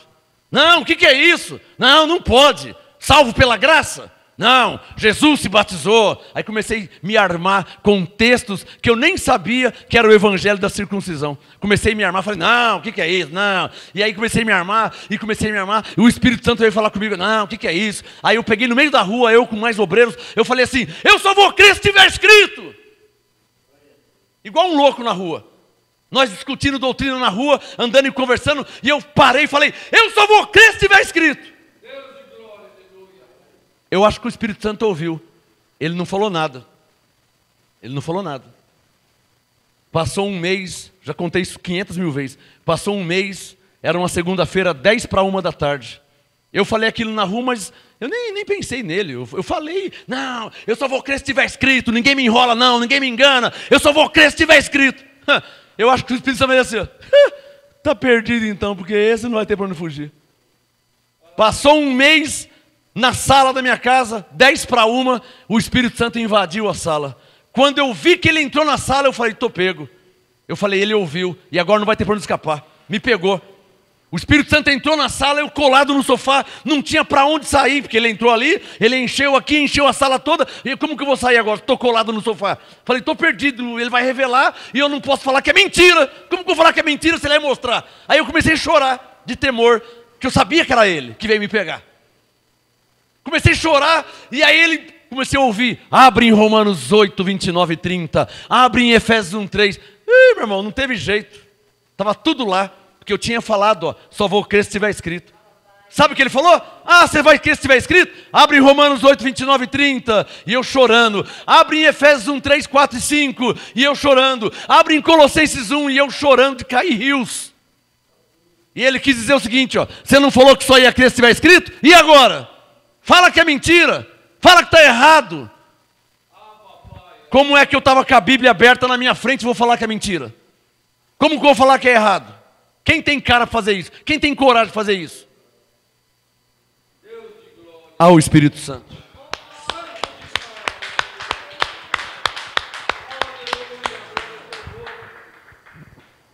Não, o que é isso? Não pode. Salvo pela graça? Não, Jesus se batizou. Aí comecei a me armar com textos que eu nem sabia que era o evangelho da circuncisão. Comecei a me armar, falei, não, o que é isso? Não. E aí comecei a me armar, e o Espírito Santo veio falar comigo, não, o que é isso? Aí eu peguei no meio da rua, eu com mais obreiros, eu falei assim, eu só vou crer se estiver escrito. Igual um louco na rua. Nós discutindo doutrina na rua, andando e conversando, e eu parei e falei, eu só vou crer se estiver escrito. Eu acho que o Espírito Santo ouviu. Ele não falou nada. Passou um mês, já contei isso 500 mil vezes. Passou um mês, era uma segunda-feira, 10:01 da tarde. Eu falei aquilo na rua, mas eu nem pensei nele. Eu falei, não, eu só vou crer se estiver escrito. Ninguém me enrola não, ninguém me engana. Eu só vou crer se estiver escrito. Eu acho que o Espírito Santo vai dizer assim, está perdido então, porque esse não vai ter para onde fugir. Passou um mês na sala da minha casa, 10:01, o Espírito Santo invadiu a sala. Quando eu vi que ele entrou na sala, eu falei, estou pego. Eu falei, ele ouviu, e agora não vai ter para onde escapar. Me pegou. O Espírito Santo entrou na sala, eu colado no sofá, não tinha para onde sair, porque ele entrou ali, ele encheu aqui, encheu a sala toda, e como que eu vou sair agora? Estou colado no sofá. Falei, estou perdido, ele vai revelar, e eu não posso falar que é mentira. Como que eu vou falar que é mentira se ele vai mostrar? Aí eu comecei a chorar de temor, que eu sabia que era ele que veio me pegar. Comecei a chorar, e aí ele, comecei a ouvir, abre em Romanos 8, 29 e 30, abre em Efésios 1, 3. Ih, meu irmão, não teve jeito, estava tudo lá. Porque eu tinha falado, ó, só vou crer se estiver escrito. Sabe o que ele falou? Ah, você vai crer se estiver escrito? Abre em Romanos 8, 29 e 30, e eu chorando. Abre em Efésios 1, 3, 4 e 5, e eu chorando. Abre em Colossenses 1, e eu chorando de cair rios. E ele quis dizer o seguinte, ó, você não falou que só ia crer se estiver escrito? E agora? Fala que é mentira. Fala que está errado. Como é que eu estava com a Bíblia aberta na minha frente e vou falar que é mentira? Como que eu vou falar que é errado? Quem tem cara para fazer isso? Quem tem coragem de fazer isso? O Espírito Santo.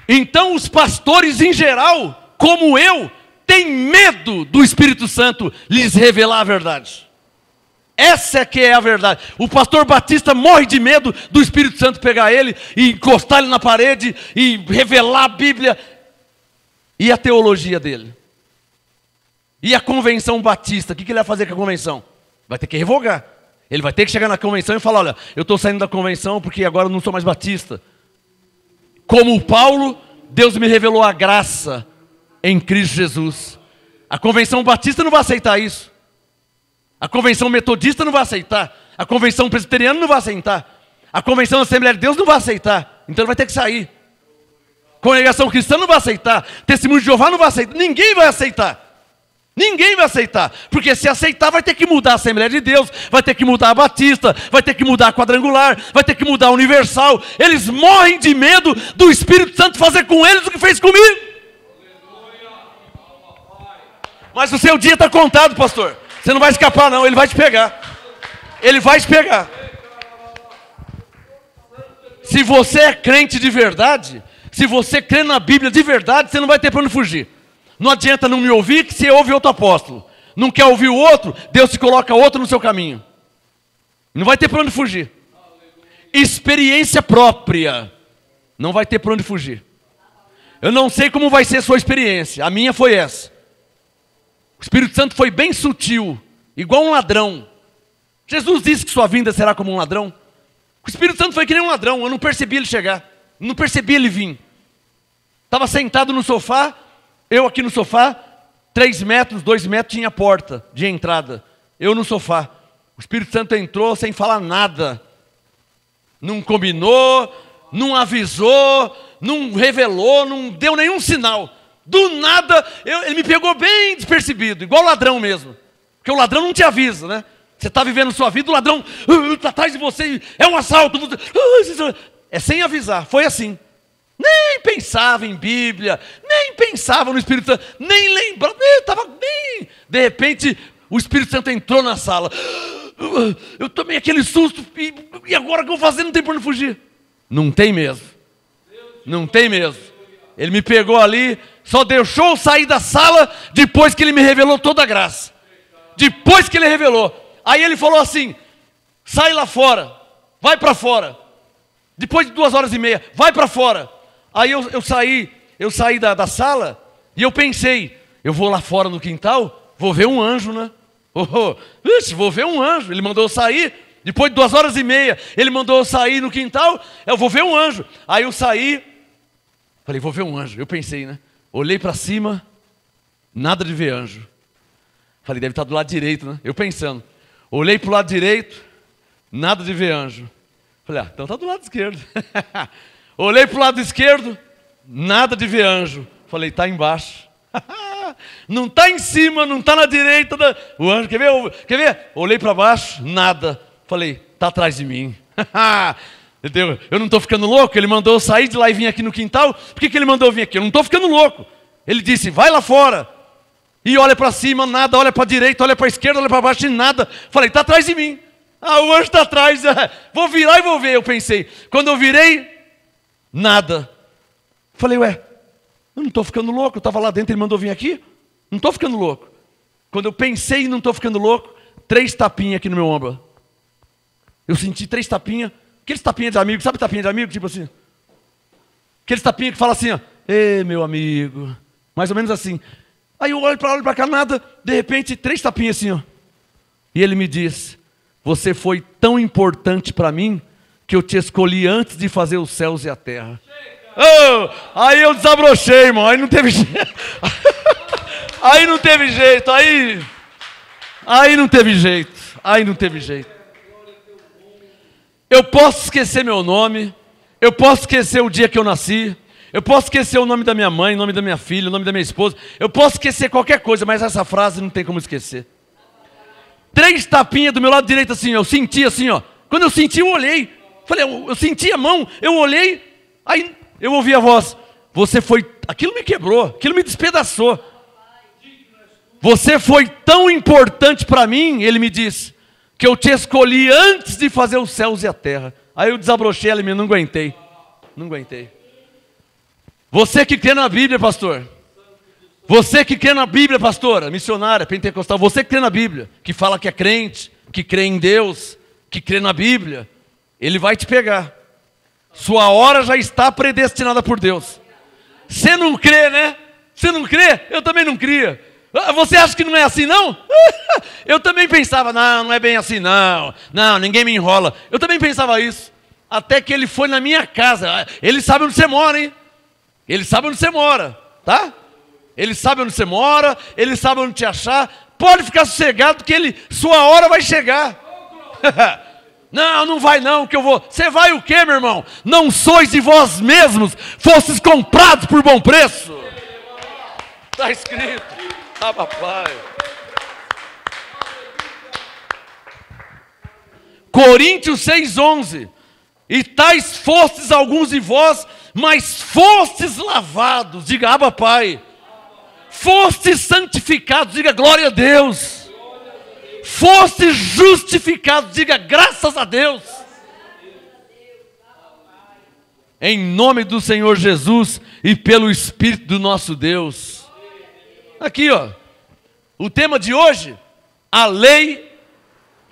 Então os pastores em geral, como eu, têm medo do Espírito Santo lhes revelar a verdade. Essa é que é a verdade. O pastor Batista morre de medo do Espírito Santo pegar ele e encostar ele na parede e revelar a Bíblia. E a teologia dele? E a convenção batista? O que ele vai fazer com a convenção? Vai ter que revogar. Ele vai ter que chegar na convenção e falar, olha, eu estou saindo da convenção porque agora eu não sou mais batista. Como o Paulo, Deus me revelou a graça em Cristo Jesus. A convenção batista não vai aceitar isso. A convenção metodista não vai aceitar. A convenção presbiteriana não vai aceitar. A convenção da Assembleia de Deus não vai aceitar, então ele vai ter que sair. Congregação cristã não vai aceitar, Testemunho de Jeová não vai aceitar, ninguém vai aceitar. Ninguém vai aceitar, porque se aceitar vai ter que mudar a Assembleia de Deus, vai ter que mudar a Batista, vai ter que mudar a Quadrangular, vai ter que mudar a Universal. Eles morrem de medo do Espírito Santo fazer com eles o que fez comigo. Mas o seu dia está contado, pastor. Você não vai escapar não, ele vai te pegar. Ele vai te pegar. Se você é crente de verdade, se você crê na Bíblia de verdade, você não vai ter para onde fugir. Não adianta não me ouvir, que você ouve outro apóstolo. Não quer ouvir o outro, Deus te coloca outro no seu caminho. Não vai ter para onde fugir. Experiência própria. Não vai ter para onde fugir. Eu não sei como vai ser a sua experiência. A minha foi essa. O Espírito Santo foi bem sutil, igual um ladrão. Jesus disse que sua vinda será como um ladrão. O Espírito Santo foi que nem um ladrão. Eu não percebi ele chegar. Não percebi ele vir. Estava sentado no sofá. Eu aqui no sofá, 3 metros, 2 metros tinha porta de entrada. Eu no sofá. O Espírito Santo entrou sem falar nada. Não combinou, não avisou, não revelou, não deu nenhum sinal. Do nada, ele me pegou bem despercebido, igual ladrão mesmo. Porque o ladrão não te avisa, né? Você está vivendo sua vida, o ladrão está atrás de você, é um assalto. É sem avisar, foi assim. Nem pensava em Bíblia, nem pensava no Espírito Santo, nem lembrava, estava bem. De repente, o Espírito Santo entrou na sala. Eu tomei aquele susto, e agora o que eu vou fazer? Não tem por onde fugir. Não tem mesmo. Não tem mesmo. Ele me pegou ali, só deixou eu sair da sala depois que ele me revelou toda a graça. Depois que ele revelou. Aí ele falou assim, sai lá fora, vai para fora. Depois de 2h30, vai para fora. Aí eu saí da sala e eu pensei, eu vou lá fora no quintal, vou ver um anjo, né? Vou ver um anjo. Ele mandou eu sair, depois de 2h30, ele mandou eu sair no quintal, eu vou ver um anjo. Aí eu saí, falei, vou ver um anjo. Eu pensei, né? Olhei para cima, nada de ver anjo. Falei, deve estar do lado direito, né? Eu pensando. Olhei para o lado direito, nada de ver anjo. Falei, então está do lado esquerdo. Olhei para o lado esquerdo, nada de ver anjo. Falei, está embaixo. Não está em cima, não está na direita. O anjo, quer ver? Quer ver? Olhei para baixo, nada. Falei, está atrás de mim. Eu não estou ficando louco? Ele mandou eu sair de lá e vir aqui no quintal. Por que ele mandou eu vir aqui? Eu não estou ficando louco. Ele disse, vai lá fora. E olha para cima, nada. Olha para a direita, olha para a esquerda, olha para baixo e nada. Falei, está atrás de mim. O anjo está atrás. Vou virar e vou ver, eu pensei. Quando eu virei, nada. Falei, ué, eu não estou ficando louco. Eu estava lá dentro, ele mandou vir aqui. Não estou ficando louco. Quando eu pensei em não estou ficando louco, 3 tapinhas aqui no meu ombro. Eu senti 3 tapinhas. Aqueles tapinhas de amigo, sabe tapinha de amigo? Tipo assim. Aqueles tapinhas que falam assim, ó. Ei, meu amigo. Mais ou menos assim. Aí eu olho para cá, nada. De repente, 3 tapinhas assim, ó. E ele me diz, você foi tão importante para mim que eu te escolhi antes de fazer os céus e a terra. Aí eu desabrochei, irmão. Aí não teve jeito. Aí não teve jeito. Aí não teve jeito. Aí não teve jeito. Eu posso esquecer meu nome. Eu posso esquecer o dia que eu nasci. Eu posso esquecer o nome da minha mãe, o nome da minha filha, o nome da minha esposa. Eu posso esquecer qualquer coisa, mas essa frase não tem como esquecer. 3 tapinhas do meu lado direito assim, eu senti assim, ó. Quando eu senti, eu olhei. Falei, eu senti a mão, eu olhei. Aí eu ouvi a voz. Você foi... Aquilo me quebrou, aquilo me despedaçou. Você foi tão importante para mim, ele me disse, que eu te escolhi antes de fazer os céus e a terra. Aí eu desabrochei ela e não aguentei. Não aguentei. Você que crê na Bíblia, pastor. Você que crê na Bíblia, pastora, missionária, pentecostal. Você que crê na Bíblia, que fala que é crente, que crê em Deus, que crê na Bíblia. Ele vai te pegar. Sua hora já está predestinada por Deus. Você não crê, né? Você não crê? Eu também não cria. Você acha que não é assim, não? Eu também pensava, não é bem assim, não. Não, ninguém me enrola. Eu também pensava isso. Até que ele foi na minha casa. Ele sabe onde você mora, hein? Ele sabe onde você mora, tá? Ele sabe onde você mora, ele sabe onde te achar. Pode ficar sossegado que sua hora vai chegar. Não, não vai não, que eu vou. Você vai o quê, meu irmão? Não sois de vós mesmos, fostes comprados por bom preço. Está escrito. Ah, papai. Coríntios 6:11. E tais fostes alguns de vós, mas fostes lavados. Diga, Abba, Pai. Fostes santificados. Diga, glória a Deus. Fostes justificados. Diga, graças a Deus. Em nome do Senhor Jesus e pelo Espírito do nosso Deus. Aqui, ó. O tema de hoje, a lei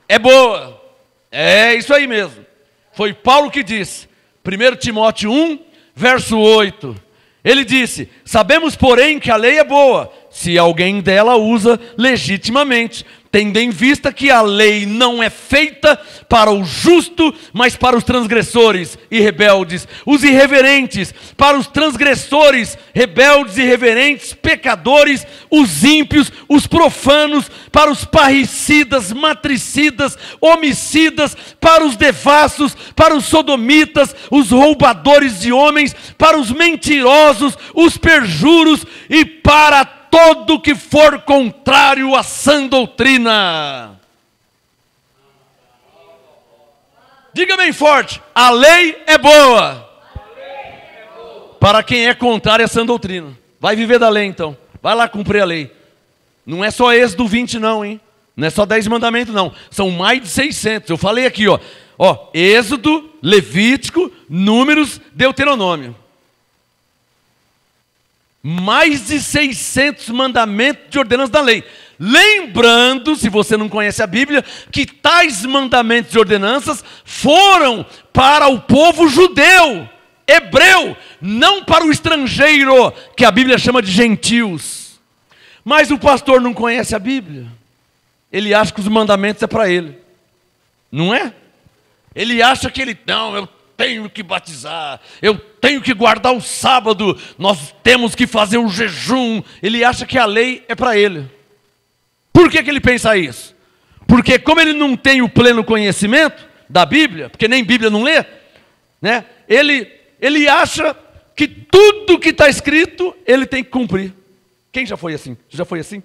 é boa. É isso aí mesmo. Foi Paulo que disse, 1 Timóteo 1, verso 8. Ele disse, sabemos, porém, que a lei é boa, se alguém dela usa legitimamente, tendo em vista que a lei não é feita para o justo, mas para os transgressores e rebeldes, os irreverentes, para os transgressores, rebeldes e irreverentes, pecadores, os ímpios, os profanos, para os parricidas, matricidas, homicidas, para os devassos, para os sodomitas, os roubadores de homens, para os mentirosos, os perjuros e para todo que for contrário à sã doutrina. Diga bem forte, a lei é boa. Para quem é contrário à sã doutrina. Vai viver da lei então, vai lá cumprir a lei. Não é só Êxodo 20 não, hein? Não é só 10 mandamentos não, são mais de 600. Eu falei aqui, ó, Êxodo, Levítico, Números, Deuteronômio. Mais de 600 mandamentos de ordenanças da lei. Lembrando, se você não conhece a Bíblia, que tais mandamentos e ordenanças foram para o povo judeu, hebreu, não para o estrangeiro, que a Bíblia chama de gentios. Mas o pastor não conhece a Bíblia. Ele acha que os mandamentos é para ele. Não é? Ele acha que eu tenho que batizar, eu tenho que guardar o sábado, nós temos que fazer o jejum. Ele acha que a lei é para ele. Por que ele pensa isso? Porque como ele não tem o pleno conhecimento da Bíblia, porque nem Bíblia não lê, né? Ele acha que tudo que está escrito, ele tem que cumprir. Quem já foi assim? Já foi assim?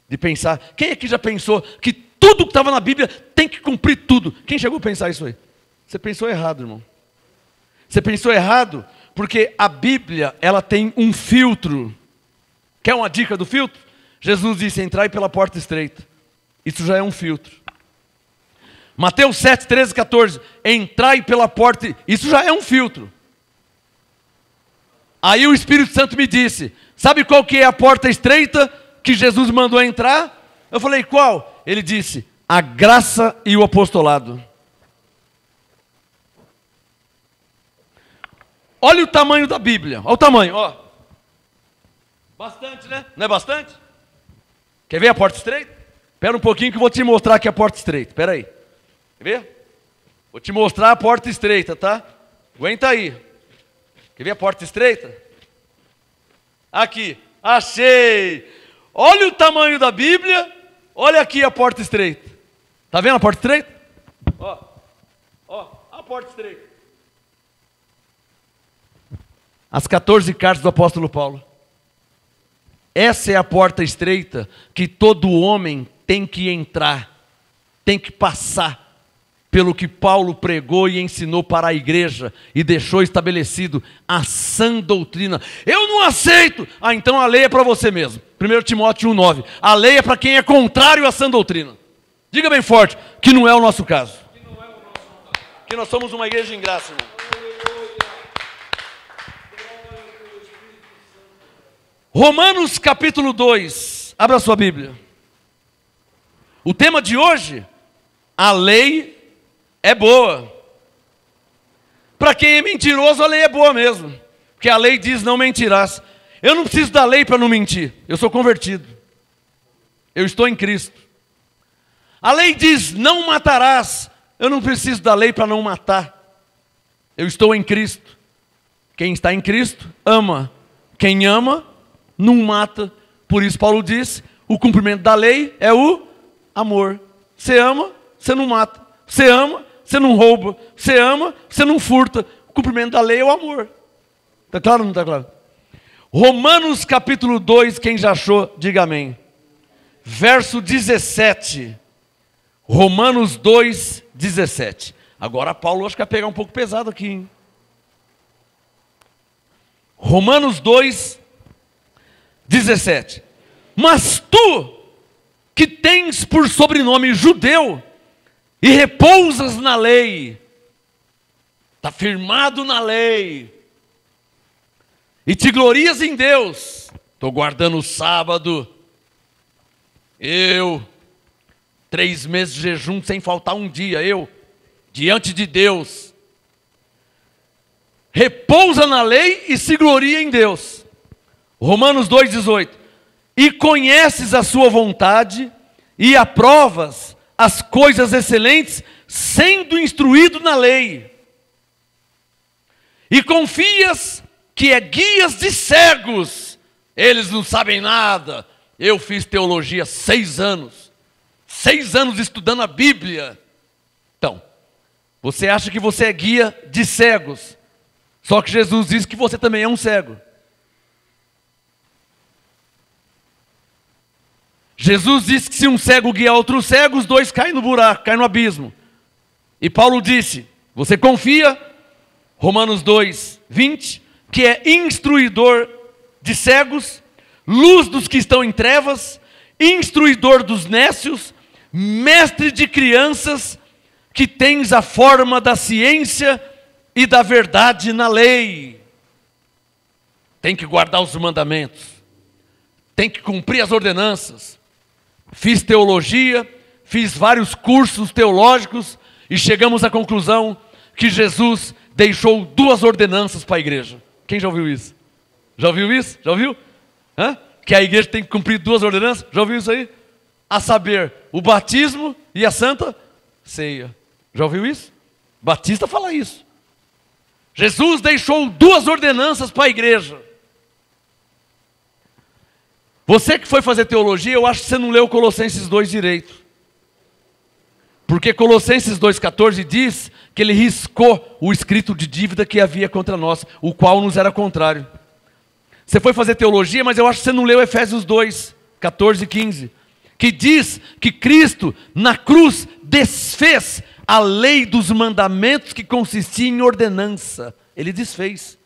De pensar, quem aqui já pensou que tudo que estava na Bíblia tem que cumprir tudo? Quem chegou a pensar isso aí? Você pensou errado, irmão. Você pensou errado, porque a Bíblia, ela tem um filtro. Quer uma dica do filtro? Jesus disse, entrai pela porta estreita. Isso já é um filtro. Mateus 7, 13, 14. Entrai pela porta, isso já é um filtro. Aí o Espírito Santo me disse, sabe qual que é a porta estreita que Jesus mandou entrar? Eu falei, qual? Ele disse, a graça e o apostolado. Olha o tamanho da Bíblia, olha o tamanho, ó. Bastante, né? Não é bastante? Quer ver a porta estreita? Espera um pouquinho que eu vou te mostrar aqui a porta estreita, espera aí. Quer ver? Vou te mostrar a porta estreita, tá? Aguenta aí. Quer ver a porta estreita? Aqui, achei. Olha o tamanho da Bíblia, olha aqui a porta estreita. Tá vendo a porta estreita? Ó, a porta estreita. As 14 cartas do apóstolo Paulo. Essa é a porta estreita que todo homem tem que entrar, tem que passar pelo que Paulo pregou e ensinou para a igreja e deixou estabelecido a sã doutrina. Eu não aceito. Então a lei é para você mesmo. 1 Timóteo 1,9. A lei é para quem é contrário à sã doutrina. Diga bem forte que não é o nosso caso. Que nós somos uma igreja em graça, irmão. Romanos capítulo 2, abra sua Bíblia. O tema de hoje, a lei é boa. Para quem é mentiroso, a lei é boa mesmo. Porque a lei diz não mentirás. Eu não preciso da lei para não mentir, eu sou convertido. Eu estou em Cristo. A lei diz não matarás. Eu não preciso da lei para não matar. Eu estou em Cristo. Quem está em Cristo, ama. Quem ama, não mata. Por isso Paulo diz, o cumprimento da lei é o amor. Você ama, você não mata. Você ama, você não rouba, você ama, você não furta. O cumprimento da lei é o amor. Está claro ou não está claro? Romanos capítulo 2, quem já achou, diga amém. Verso 17. Romanos 2, 17. Agora Paulo acho que vai pegar um pouco pesado aqui, hein? Romanos 2, 17. Mas tu, que tens por sobrenome judeu, e repousas na lei, está firmado na lei, e te glorias em Deus, estou guardando o sábado, 3 meses de jejum sem faltar um dia, diante de Deus, repousa na lei e se gloria em Deus. Romanos 2,18. E conheces a sua vontade e aprovas as coisas excelentes, sendo instruído na lei. E confias que é guias de cegos, eles não sabem nada. Eu fiz teologia 6 anos, 6 anos estudando a Bíblia. Então, você acha que você é guia de cegos, só que Jesus diz que você também é um cego. Jesus disse que se um cego guiar outro cego, os dois caem no buraco, caem no abismo. E Paulo disse, você confia, Romanos 2, 20, que é instruidor de cegos, luz dos que estão em trevas, instruidor dos nécios, mestre de crianças, que tens a forma da ciência e da verdade na lei. Tem que guardar os mandamentos, tem que cumprir as ordenanças. Fiz teologia, fiz vários cursos teológicos e chegamos à conclusão que Jesus deixou 2 ordenanças para a igreja. Quem já ouviu isso? Já ouviu isso? Já ouviu? Que a igreja tem que cumprir 2 ordenanças? Já ouviu isso aí? A saber, o batismo e a santa ceia. Já ouviu isso? Batista fala isso. Jesus deixou 2 ordenanças para a igreja. Você que foi fazer teologia, eu acho que você não leu Colossenses 2 direito. Porque Colossenses 2,14 diz que ele riscou o escrito de dívida que havia contra nós, o qual nos era contrário. Você foi fazer teologia, mas eu acho que você não leu Efésios 2, 14 e 15. Que diz que Cristo na cruz desfez a lei dos mandamentos que consistia em ordenança. Ele desfez.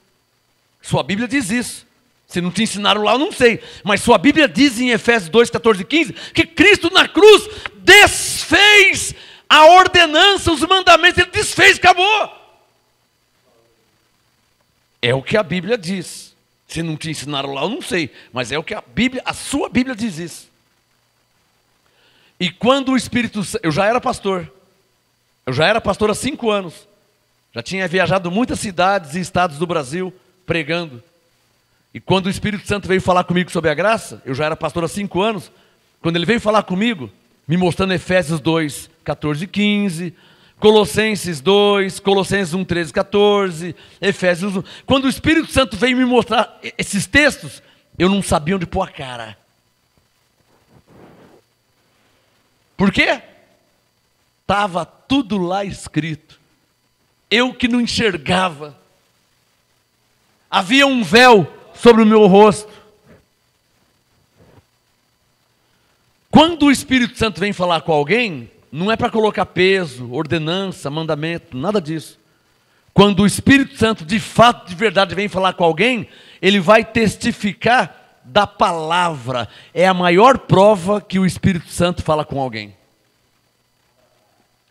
Sua Bíblia diz isso. Se não te ensinaram lá, eu não sei. Mas sua Bíblia diz em Efésios 2, 14 e 15, que Cristo na cruz desfez a ordenança, os mandamentos. Ele desfez, acabou. É o que a Bíblia diz. Se não te ensinaram lá, eu não sei. Mas é o que a Bíblia, a sua Bíblia diz isso. E quando o Espírito Santo... Eu já era pastor. Eu já era pastor há 5 anos. Já tinha viajado muitas cidades e estados do Brasil pregando. E quando o Espírito Santo veio falar comigo sobre a graça, eu já era pastor há 5 anos, quando ele veio falar comigo, me mostrando Efésios 2, 14 e 15, Colossenses 2, Colossenses 1, 13 e 14, Efésios 1. Quando o Espírito Santo veio me mostrar esses textos, eu não sabia onde pôr a cara. Por quê? Estava tudo lá escrito. Eu que não enxergava. Havia um véu sobre o meu rosto. Quando o Espírito Santo vem falar com alguém, não é para colocar peso, ordenança, mandamento, nada disso. Quando o Espírito Santo de fato, de verdade vem falar com alguém, ele vai testificar da palavra. É a maior prova que o Espírito Santo fala com alguém.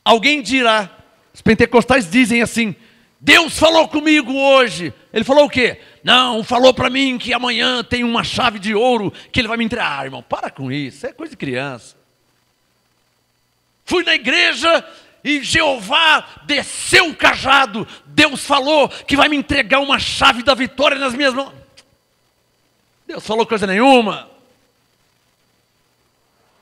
Alguém dirá, os pentecostais dizem assim, Deus falou comigo hoje. Ele falou o quê? Não, falou para mim que amanhã tem uma chave de ouro que ele vai me entregar. Ah, irmão, para com isso, é coisa de criança. Fui na igreja e Jeová desceu o cajado. Deus falou que vai me entregar uma chave da vitória nas minhas mãos. Deus falou coisa nenhuma.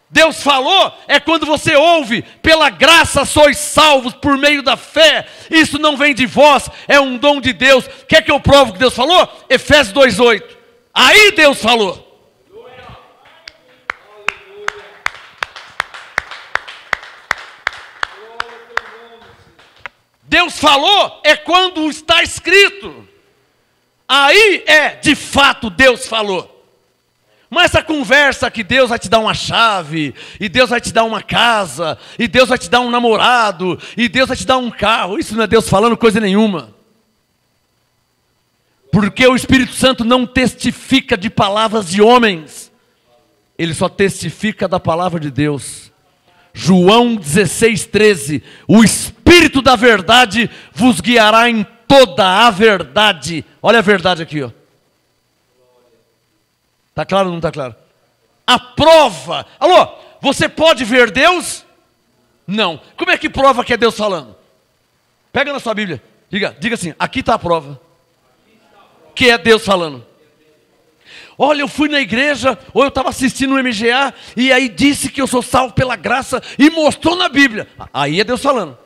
Deus falou é quando você ouve, pela graça sois salvos por meio da fé. Isso não vem de vós, é um dom de Deus. Quer que eu provo que Deus falou? Efésios 2:8. Aí Deus falou. Deus falou é quando está escrito. Aí de fato, Deus falou. Mas essa conversa que Deus vai te dar uma chave, e Deus vai te dar uma casa, e Deus vai te dar um namorado, e Deus vai te dar um carro, isso não é Deus falando coisa nenhuma. Porque o Espírito Santo não testifica de palavras de homens, ele só testifica da palavra de Deus. João 16:13, o Espírito da verdade vos guiará em toda a verdade. Olha a verdade aqui, ó. Está claro ou não está claro? A prova. Alô, você pode ver Deus? Não. Como é que prova que é Deus falando? Pega na sua Bíblia, diga assim, aqui está a prova. Que é Deus falando. Olha, eu fui na igreja, ou eu estava assistindo o MGA, e aí disse que eu sou salvo pela graça, e mostrou na Bíblia. Aí é Deus falando.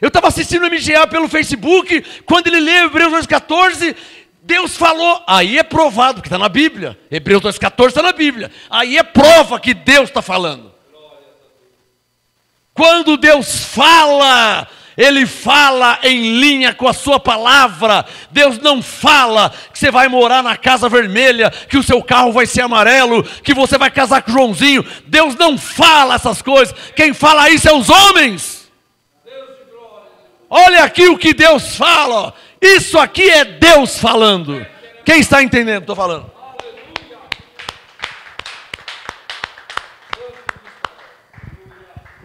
Eu estava assistindo o MGA pelo Facebook, quando ele lê Hebreus 2,14, Deus falou. Aí é provado, porque está na Bíblia. Hebreus 2,14 está na Bíblia. Aí é prova que Deus está falando. Quando Deus fala, Ele fala em linha com a sua palavra. Deus não fala que você vai morar na casa vermelha, que o seu carro vai ser amarelo, que você vai casar com o Joãozinho. Deus não fala essas coisas. Quem fala isso é os homens. Olha aqui o que Deus fala. Isso aqui é Deus falando. Quem está entendendo? Estou falando.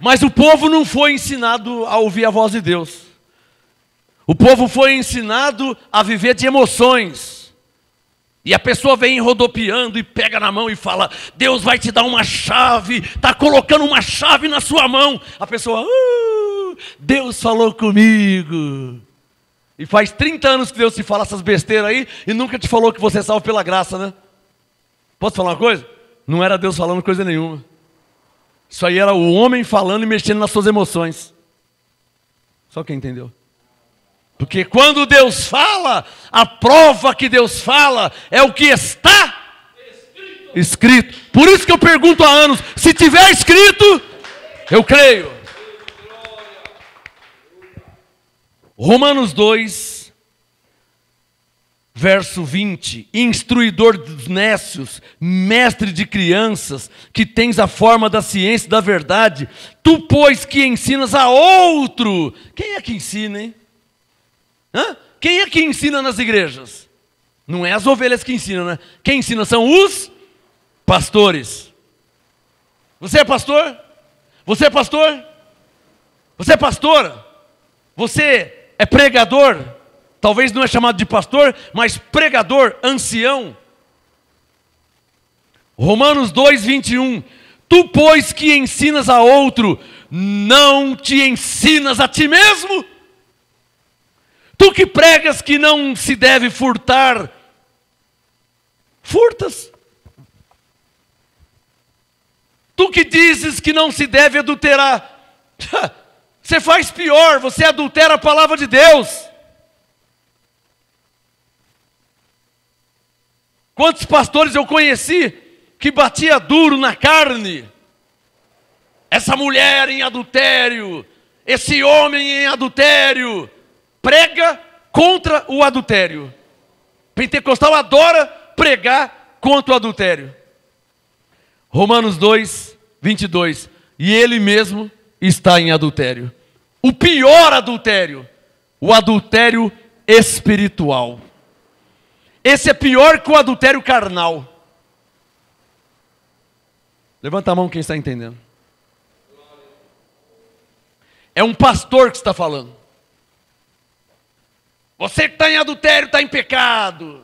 Mas o povo não foi ensinado a ouvir a voz de Deus. O povo foi ensinado a viver de emoções. E a pessoa vem rodopiando e pega na mão e fala, Deus vai te dar uma chave, está colocando uma chave na sua mão. A pessoa, Deus falou comigo. E faz 30 anos que Deus te fala essas besteiras aí e nunca te falou que você é salvo pela graça, né? Posso falar uma coisa? Não era Deus falando coisa nenhuma. Isso aí era o homem falando e mexendo nas suas emoções. Só quem entendeu? Porque quando Deus fala, a prova que Deus fala é o que está escrito. Por isso que eu pergunto há anos, se tiver escrito, eu creio. Romanos 2, verso 20, instruidor dos nécios, mestre de crianças, que tens a forma da ciência e da verdade, tu, pois, que ensinas a outro. Quem é que ensina, hein? Quem é que ensina nas igrejas? Não é as ovelhas que ensinam, né? Quem ensina são os pastores. Você é pastor? Você é pastor? Você é pastora? Você é pregador? Talvez não é chamado de pastor, mas pregador, ancião. Romanos 2, 21. Tu, pois, que ensinas a outro, não te ensinas a ti mesmo? Tu que pregas que não se deve furtar, furtas. Tu que dizes que não se deve adulterar, você faz pior, você adultera a palavra de Deus. Quantos pastores eu conheci que batia duro na carne? Essa mulher em adultério, esse homem em adultério, prega contra o adultério. Pentecostal adora pregar contra o adultério. Romanos 2, 22. E ele mesmo está em adultério. O pior adultério, o adultério espiritual. Esse é pior que o adultério carnal. Levanta a mão quem está entendendo. É um pastor que está falando. Você que está em adultério está em pecado.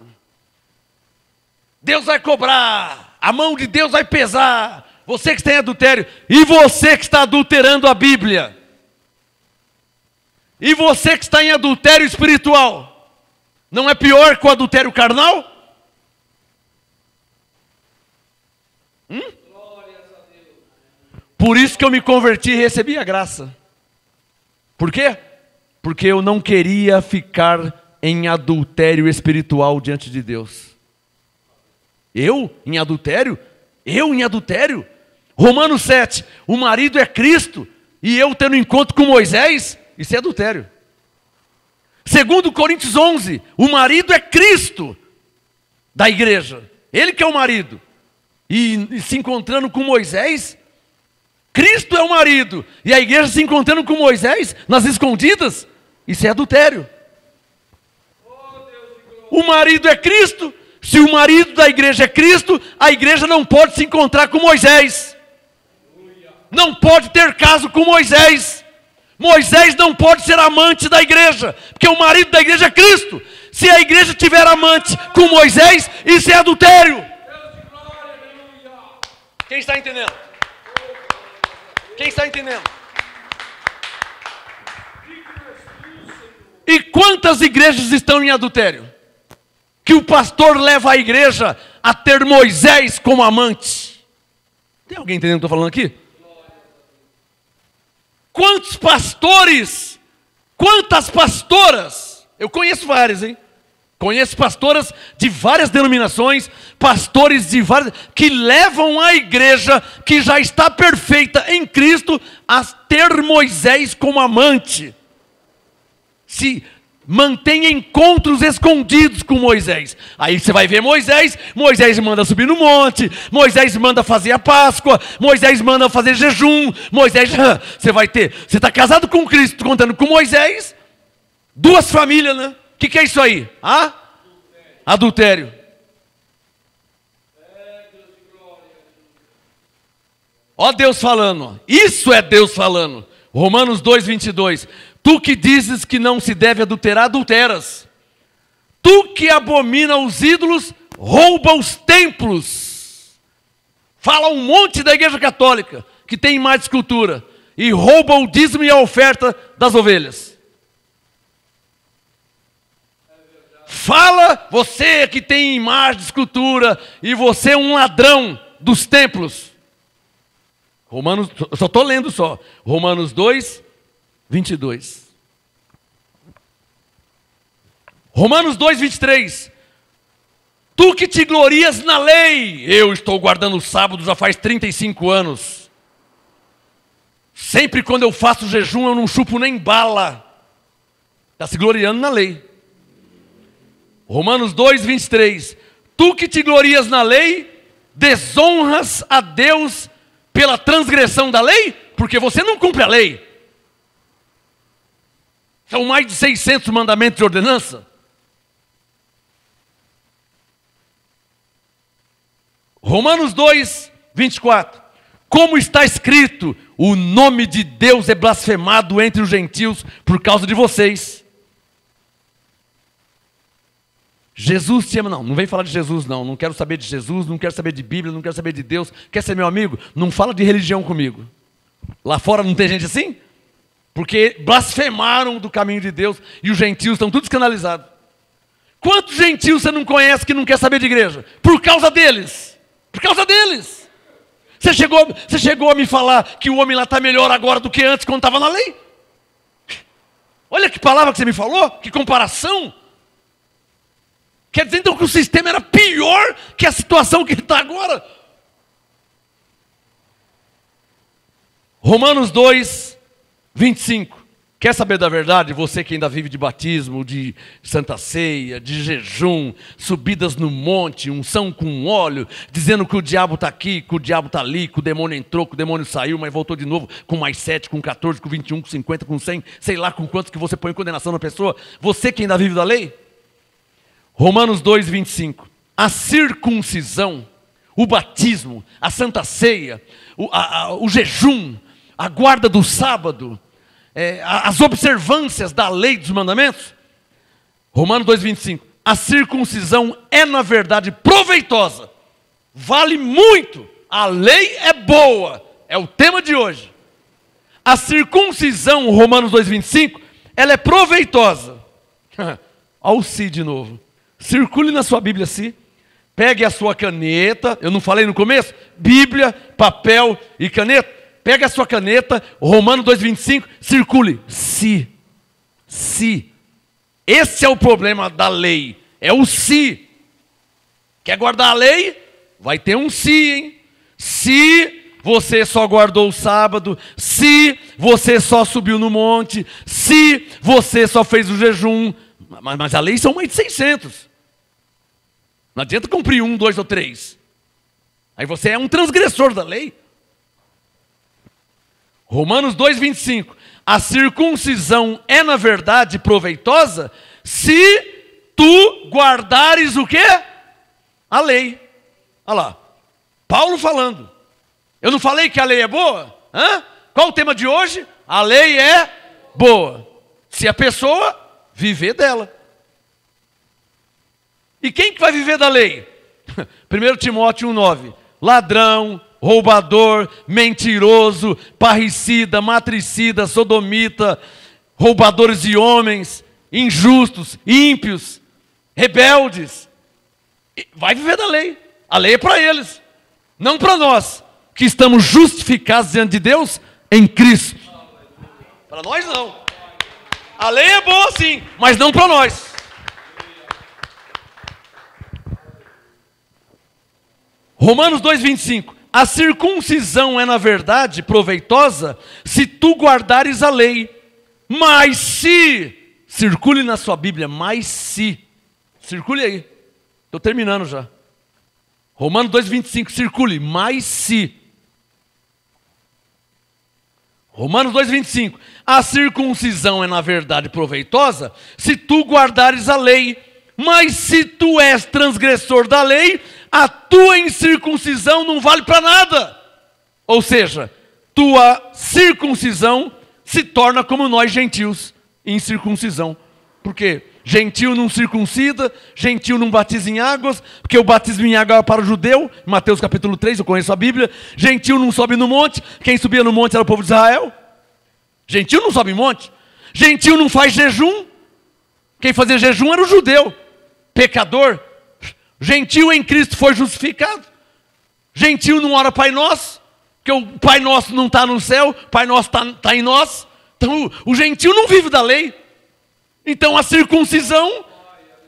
Deus vai cobrar. A mão de Deus vai pesar. Você que está em adultério. E você que está adulterando a Bíblia. E você que está em adultério espiritual. Não é pior que o adultério carnal? Por isso que eu me converti e recebi a graça. Por quê? Porque eu não queria ficar em adultério espiritual diante de Deus. Eu em adultério? Eu em adultério? Romanos 7, o marido é Cristo, e eu tendo encontro com Moisés, Isso é adultério. Segundo Coríntios 11, o marido é Cristo da igreja. Ele que é o marido. E se encontrando com Moisés, Cristo é o marido. E a igreja se encontrando com Moisés nas escondidas. Isso é adultério. O marido é Cristo. Se o marido da igreja é Cristo, a igreja não pode se encontrar com Moisés. Não pode ter caso com Moisés. Moisés não pode ser amante da igreja, porque o marido da igreja é Cristo. Se a igreja tiver amante com Moisés, isso é adultério. Quem está entendendo? Quem está entendendo? E quantas igrejas estão em adultério? Que o pastor leva a igreja a ter Moisés como amante. Tem alguém entendendo o que eu estou falando aqui? Quantos pastores, quantas pastoras, eu conheço várias, hein? Conheço pastoras de várias denominações, pastores de várias, que levam a igreja, que já está perfeita em Cristo, a ter Moisés como amante. Se mantém encontros escondidos com Moisés. Aí você vai ver Moisés manda subir no monte, Moisés manda fazer a Páscoa, Moisés manda fazer jejum, você vai ter, você está casado com Cristo, contando com Moisés, duas famílias, né? O que é isso aí? Adultério. Ó Deus falando, isso é Deus falando. Romanos 2:22. Tu que dizes que não se deve adulterar, adulteras. Tu que abomina os ídolos, rouba os templos. Fala um monte da igreja católica, que tem imagem de escultura, e rouba o dízimo e a oferta das ovelhas. Fala, você que tem imagem de escultura, e você é um ladrão dos templos. Romanos, eu só estou lendo só. Romanos 2:22. Romanos 2:23. Tu que te glorias na lei. Eu estou guardando o sábado já faz 35 anos. Sempre quando eu faço jejum eu não chupo nem bala. Está se gloriando na lei. Romanos 2:23. Tu que te glorias na lei, desonras a Deus pela transgressão da lei, porque você não cumpre a lei. São mais de 600 mandamentos de ordenança. Romanos 2:24. Como está escrito, o nome de Deus é blasfemado entre os gentios por causa de vocês. Jesus te ama, não vem falar de Jesus não quero saber de Jesus, não quero saber de Bíblia, não quero saber de Deus, quer ser meu amigo? Não fala de religião comigo. Lá fora não tem gente assim? Porque blasfemaram do caminho de Deus e os gentios estão tudo escandalizados. Quantos gentios você não conhece que não quer saber de igreja? Por causa deles. Por causa deles. Você chegou a me falar que o homem lá está melhor agora do que antes quando estava na lei? Olha que palavra que você me falou, que comparação. Quer dizer então que o sistema era pior que a situação que ele está agora? Romanos 2:25. Quer saber da verdade? Você que ainda vive de batismo, de santa ceia, de jejum, subidas no monte, unção com óleo, dizendo que o diabo está aqui, que o diabo está ali, que o demônio entrou, que o demônio saiu, mas voltou de novo com mais 7, com 14, com 21, com 50, com 100, sei lá com quantos que você põe em condenação na pessoa. Você que ainda vive da lei? Romanos 2:25. A circuncisão, o batismo, a santa ceia, o jejum, a guarda do sábado, as observâncias da lei dos mandamentos. Romanos 2:25. A circuncisão é na verdade proveitosa, vale muito, a lei é boa, é o tema de hoje. A circuncisão, Romanos 2:25, ela é proveitosa. Olha o si de novo. Circule na sua Bíblia assim. Pegue a sua caneta. Eu não falei no começo? Bíblia, papel e caneta. Pegue a sua caneta. Romanos 2:25. Circule. Se. Esse é o problema da lei. É o se. Quer guardar a lei? Vai ter um se, hein? Se você só guardou o sábado, se você só subiu no monte, se você só fez o jejum. Mas a lei são mais de 600. Não adianta cumprir 1, 2 ou 3. Aí você é um transgressor da lei. Romanos 2,25. A circuncisão é, na verdade, proveitosa se tu guardares o quê? A lei. Olha lá. Paulo falando. Eu não falei que a lei é boa? Hã? Qual o tema de hoje? A lei é boa. Se a pessoa viver dela. E quem que vai viver da lei? 1 Timóteo 1,9. Ladrão, roubador, mentiroso, parricida, matricida, sodomita, roubadores de homens, injustos, ímpios, rebeldes. Vai viver da lei. A lei é para eles, não para nós, que estamos justificados diante de Deus em Cristo. Para nós não. A lei é boa sim, mas não para nós. Romanos 2,25. A circuncisão é, na verdade, proveitosa se tu guardares a lei. Mas se, circule na sua Bíblia, mas se, circule aí, estou terminando já. Romanos 2,25, circule, mas se. Romanos 2,25. A circuncisão é, na verdade, proveitosa se tu guardares a lei. Mas se tu és transgressor da lei, a tua incircuncisão não vale para nada. Ou seja, tua circuncisão se torna como nós gentios, incircuncisão. Por quê? Gentio não circuncida, gentio não batiza em águas, porque o batismo em água é para o judeu, Mateus capítulo 3, eu conheço a Bíblia. Gentio não sobe no monte, quem subia no monte era o povo de Israel. Gentio não sobe em monte. Gentio não faz jejum, quem fazia jejum era o judeu, pecador. Gentio em Cristo foi justificado. Gentio não ora Pai Nosso, porque o Pai Nosso não está no céu, o Pai Nosso está em nós. Então o gentio não vive da lei. Então a circuncisão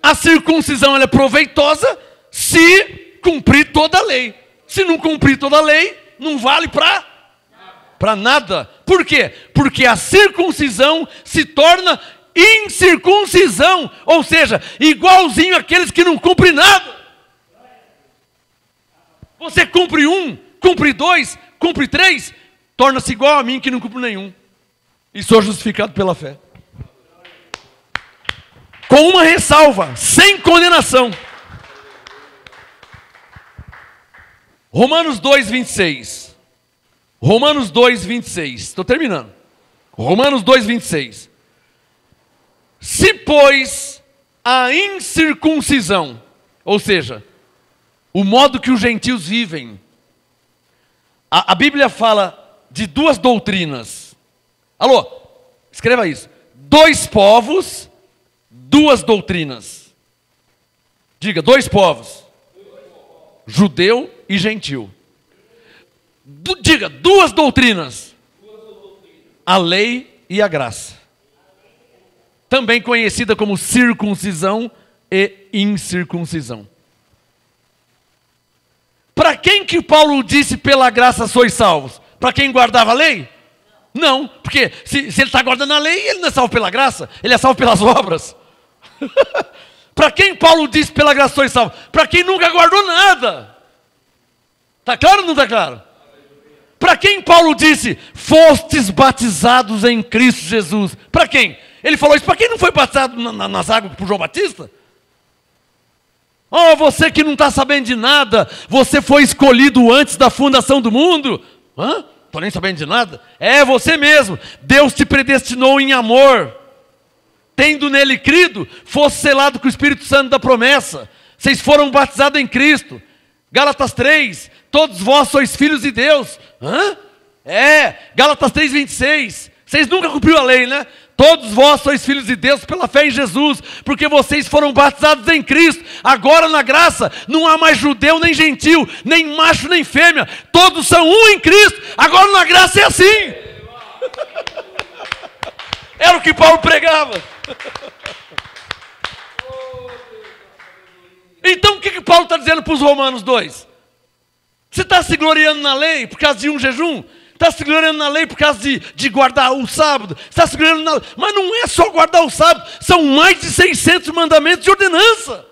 ela é proveitosa se cumprir toda a lei. Se não cumprir toda a lei, não vale para nada. Por quê? Porque a circuncisão se torna incircuncisão, ou seja, igualzinho àqueles que não cumprem nada. Você cumpre 1, cumpre 2, cumpre 3, torna-se igual a mim que não cumpre nenhum. E sou justificado pela fé. Com uma ressalva, sem condenação. Romanos 2,26. Romanos 2,26. Estou terminando. Romanos 2,26. Se, pois, a incircuncisão, ou seja, o modo que os gentios vivem, a Bíblia fala de 2 doutrinas. Alô, escreva isso. 2 povos, 2 doutrinas. Diga, 2 povos. Judeu e gentil. Diga, 2 doutrinas. A lei e a graça. Também conhecida como circuncisão e incircuncisão. Para quem que Paulo disse pela graça sois salvos? Para quem guardava a lei? Não, porque se ele está guardando a lei, ele não é salvo pela graça, ele é salvo pelas obras. Para quem Paulo disse pela graça sois salvos? Para quem nunca guardou nada. Está claro ou não está claro? Para quem Paulo disse, fostes batizados em Cristo Jesus? Para quem? Ele falou isso para quem não foi batizado nas águas por João Batista? Oh, você que não está sabendo de nada, você foi escolhido antes da fundação do mundo. Hã? Estou nem sabendo de nada. É você mesmo. Deus te predestinou em amor. Tendo nele crido, fosse selado com o Espírito Santo da promessa. Vocês foram batizados em Cristo. Gálatas 3, todos vós sois filhos de Deus. Hã? Gálatas 3,26. Vocês nunca cumpriram a lei, né? Todos vós sois filhos de Deus pela fé em Jesus, porque vocês foram batizados em Cristo. Agora na graça, não há mais judeu nem gentil, nem macho nem fêmea. Todos são um em Cristo. Agora na graça é assim. Era o que Paulo pregava. Então o que Paulo está dizendo para os Romanos 2? Você está se gloriando na lei por causa de um jejum? Está se gloriando na lei por causa de guardar o sábado? Está se gloriando na lei. Mas não é só guardar o sábado, são mais de 600 mandamentos de ordenança.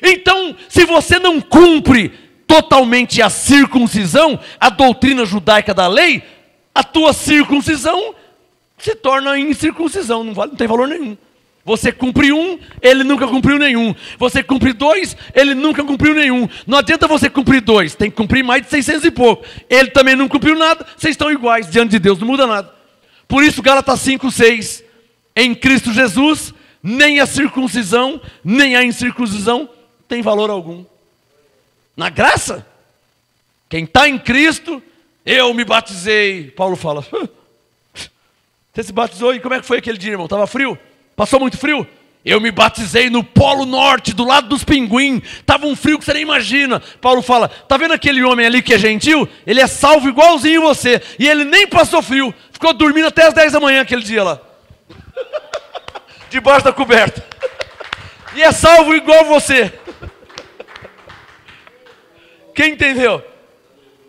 Então, se você não cumpre totalmente a circuncisão, a doutrina judaica da lei, a tua circuncisão se torna incircuncisão, não tem valor nenhum. Você cumpre um, ele nunca cumpriu nenhum. Você cumpre dois, ele nunca cumpriu nenhum. Não adianta você cumprir dois, tem que cumprir mais de 600 e pouco. Ele também não cumpriu nada, vocês estão iguais diante de Deus, não muda nada. Por isso Gálatas 5:6, em Cristo Jesus, nem a circuncisão, nem a incircuncisão tem valor algum. Na graça, quem está em Cristo, eu me batizei. Paulo fala, você se batizou e como é que foi aquele dia, irmão? Estava frio? Passou muito frio? Eu me batizei no Polo Norte, do lado dos pinguins. Estava um frio que você nem imagina. Paulo fala, está vendo aquele homem ali que é gentil? Ele é salvo igualzinho você. E ele nem passou frio. Ficou dormindo até as 10 da manhã aquele dia lá. Debaixo da coberta. E é salvo igual você. Quem entendeu?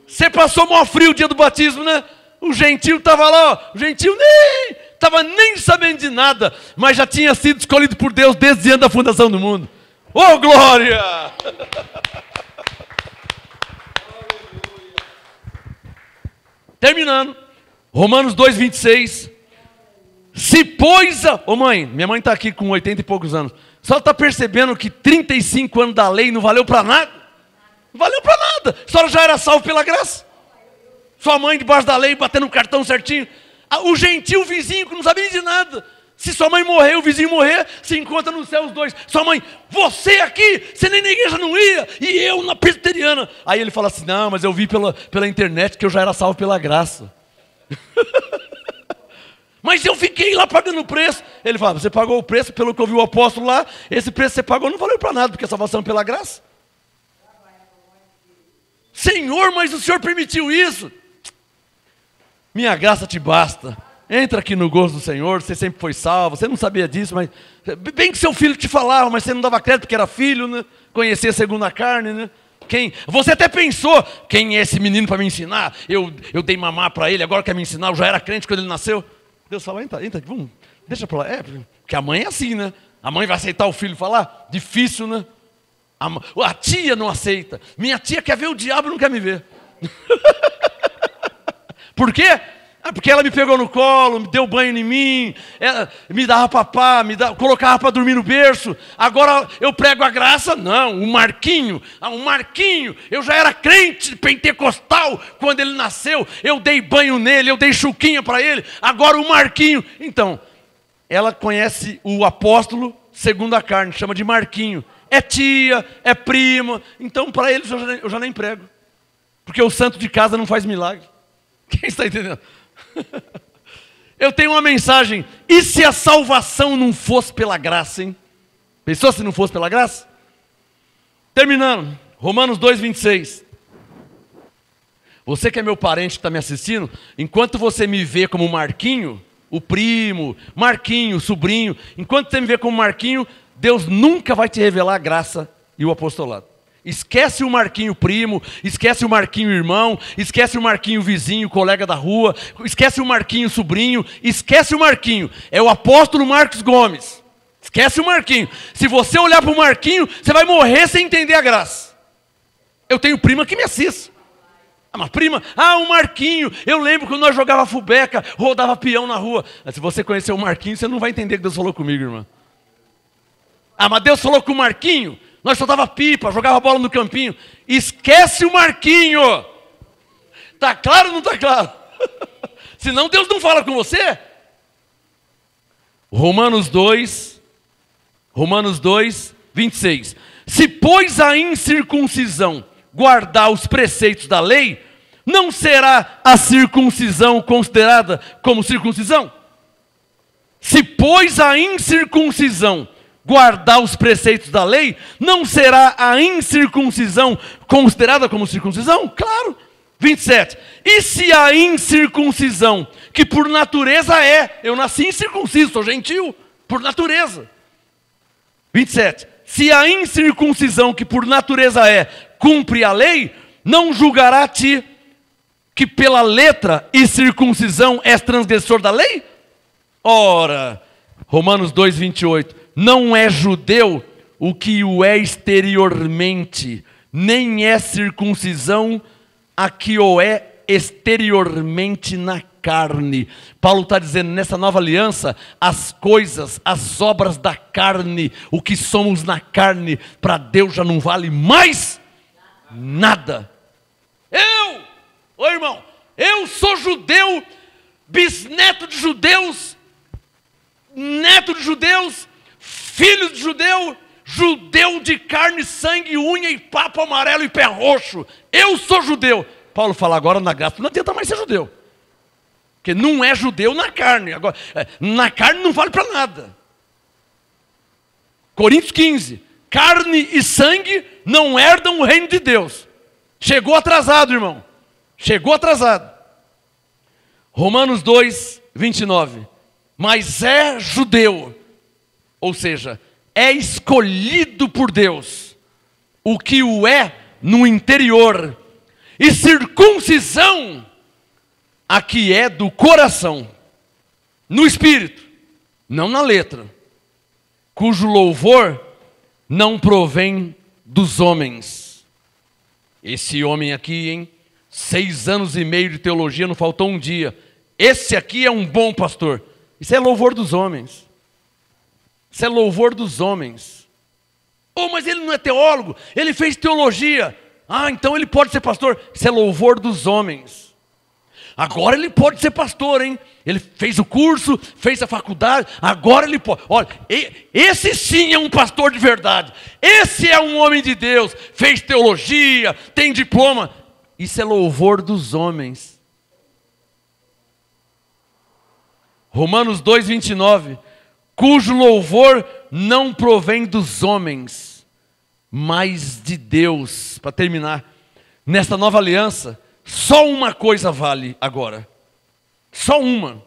Você passou mó frio o dia do batismo, né? O gentil estava lá, ó. O gentil nem estava nem sabendo de nada, mas já tinha sido escolhido por Deus desde antes da fundação do mundo. Oh, glória! Terminando, Romanos 2:26. Se pois a... Ô mãe, minha mãe está aqui com 80 e poucos anos. Só está percebendo que 35 anos da lei não valeu para nada? Não valeu para nada. A senhora já era salvo pela graça. Sua mãe debaixo da lei, batendo o cartão certinho. O gentil vizinho que não sabe nem de nada. Se sua mãe morrer, o vizinho morrer, se encontra no céu os dois. Sua mãe, você aqui, você nem na igreja não ia, e eu na presbiteriana. Aí ele fala assim, não, mas eu vi pela internet que eu já era salvo pela graça. Mas eu fiquei lá pagando o preço. Ele fala, você pagou o preço, pelo que eu vi o apóstolo lá, esse preço que você pagou não valeu para nada, porque a salvação é pela graça. Senhor, mas o Senhor permitiu isso. Minha graça te basta. Entra aqui no gozo do Senhor, você sempre foi salvo, você não sabia disso, mas... Bem que seu filho te falava, mas você não dava crédito porque era filho, né? Conhecia segundo a carne, né? Você até pensou, quem é esse menino para me ensinar? Eu dei mamar para ele, agora quer me ensinar, eu já era crente quando ele nasceu. Deus fala, entra, vamos, deixa para lá. Porque a mãe é assim, né? A mãe vai aceitar o filho falar? Difícil, né? A tia não aceita. Minha tia quer ver o diabo e não quer me ver. Por quê? Porque ela me pegou no colo, me deu banho em mim, me dava papá, colocava para dormir no berço. Agora eu prego a graça? Não, o Marquinho, eu já era crente pentecostal quando ele nasceu. Eu dei banho nele, eu dei chuquinha para ele. Agora o Marquinho. Então, ela conhece o apóstolo segundo a carne, chama de Marquinho. É tia, é prima. Então, para eles eu já nem prego. Porque o santo de casa não faz milagre. Quem está entendendo? Eu tenho uma mensagem. E se a salvação não fosse pela graça, hein? Pensou se não fosse pela graça? Terminando, Romanos 2:26. Você que é meu parente que está me assistindo, enquanto você me vê como Marquinho, o primo, Marquinho, o sobrinho, enquanto você me vê como Marquinho, Deus nunca vai te revelar a graça e o apostolado. Esquece o Marquinho primo, esquece o Marquinho irmão, esquece o Marquinho vizinho, colega da rua, esquece o Marquinho sobrinho, esquece o Marquinho. É o apóstolo Marcos Gomes. Esquece o Marquinho. Se você olhar para o Marquinho, você vai morrer sem entender a graça. Eu tenho prima que me assiste. Uma prima, o Marquinho. Eu lembro quando nós jogava fubeca, rodava peão na rua. Mas se você conhecer o Marquinho, você não vai entender que Deus falou comigo, irmã. Mas Deus falou com o Marquinho. Nós soltava pipa, jogava bola no campinho. Esquece o Marquinho. Tá claro ou não tá claro? Senão Deus não fala com você. Romanos 2:26. Se pois a incircuncisão guardar os preceitos da lei, não será a circuncisão considerada como circuncisão? Se pois a incircuncisão guardar os preceitos da lei, não será a incircuncisão considerada como circuncisão? Claro. 27. E se a incircuncisão, que por natureza eu nasci incircunciso, sou gentil, por natureza. 27. Se a incircuncisão, que por natureza cumpre a lei, não julgará-te que pela letra e circuncisão és transgressor da lei? Ora, Romanos 2:28, não é judeu o que o é exteriormente, nem é circuncisão a que o é exteriormente na carne. Paulo está dizendo, nessa nova aliança, as coisas, as obras da carne, o que somos na carne, para Deus já não vale mais nada. Ô irmão, eu sou judeu, bisneto de judeus, neto de judeus, filho de judeu, judeu de carne, sangue, unha e papo amarelo e pé roxo. Eu sou judeu. Paulo fala agora na graça, não adianta mais ser judeu. Porque não é judeu na carne. Agora, na carne não vale para nada. Coríntios 15. Carne e sangue não herdam o reino de Deus. Chegou atrasado, irmão. Chegou atrasado. Romanos 2:29. Mas é judeu. Ou seja, é escolhido por Deus. O que o é no interior. E circuncisão, a que é do coração, no espírito, não na letra, cujo louvor não provém dos homens. Esse homem aqui, hein? 6 anos e meio de teologia, não faltou um dia. Esse aqui é um bom pastor. Isso é louvor dos homens. Isso é louvor dos homens. Oh, mas ele não é teólogo, ele fez teologia. Ah, então ele pode ser pastor. Isso é louvor dos homens. Agora ele pode ser pastor, hein? Ele fez o curso, fez a faculdade, agora ele pode. Olha, esse sim é um pastor de verdade. Esse é um homem de Deus, fez teologia, tem diploma. Isso é louvor dos homens. Romanos 2:29. Cujo louvor não provém dos homens, mas de Deus. Para terminar, nesta nova aliança, só uma coisa vale agora. Só uma.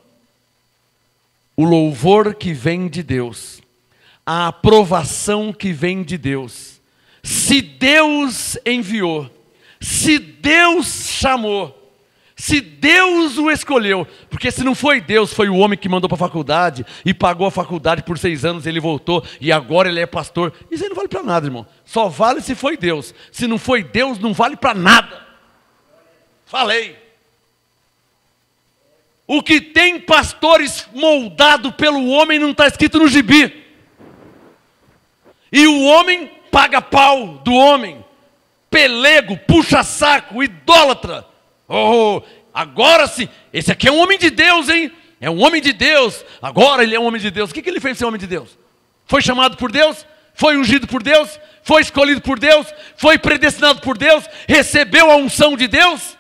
O louvor que vem de Deus. A aprovação que vem de Deus. Se Deus enviou, se Deus chamou, se Deus o escolheu, porque se não foi Deus, foi o homem que mandou para a faculdade e pagou a faculdade por 6 anos, ele voltou e agora ele é pastor. Isso aí não vale para nada, irmão. Só vale se foi Deus. Se não foi Deus, não vale para nada. Falei. O que tem pastores moldado pelo homem não está escrito no gibi. E o homem paga pau do homem. Pelego, puxa-saco, idólatra. Oh, agora sim, esse aqui é um homem de Deus, hein? É um homem de Deus. Agora ele é um homem de Deus. O que ele fez ser homem de Deus? Foi chamado por Deus? Foi ungido por Deus? Foi escolhido por Deus? Foi predestinado por Deus? Recebeu a unção de Deus?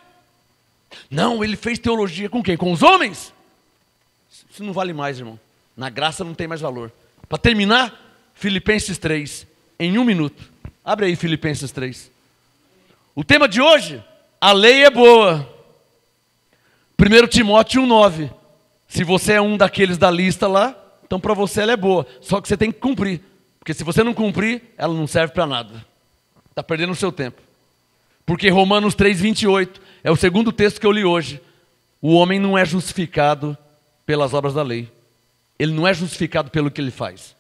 Não, ele fez teologia com quem? Com os homens? Isso não vale mais, irmão. Na graça não tem mais valor. Para terminar, Filipenses 3, em 1 minuto. Abre aí Filipenses 3. O tema de hoje, a lei é boa. 1 Timóteo 1,9. Se você é um daqueles da lista lá, então para você ela é boa. Só que você tem que cumprir. Porque se você não cumprir, ela não serve para nada. Está perdendo o seu tempo. Porque Romanos 3,28 é o segundo texto que eu li hoje. O homem não é justificado pelas obras da lei. Ele não é justificado pelo que ele faz.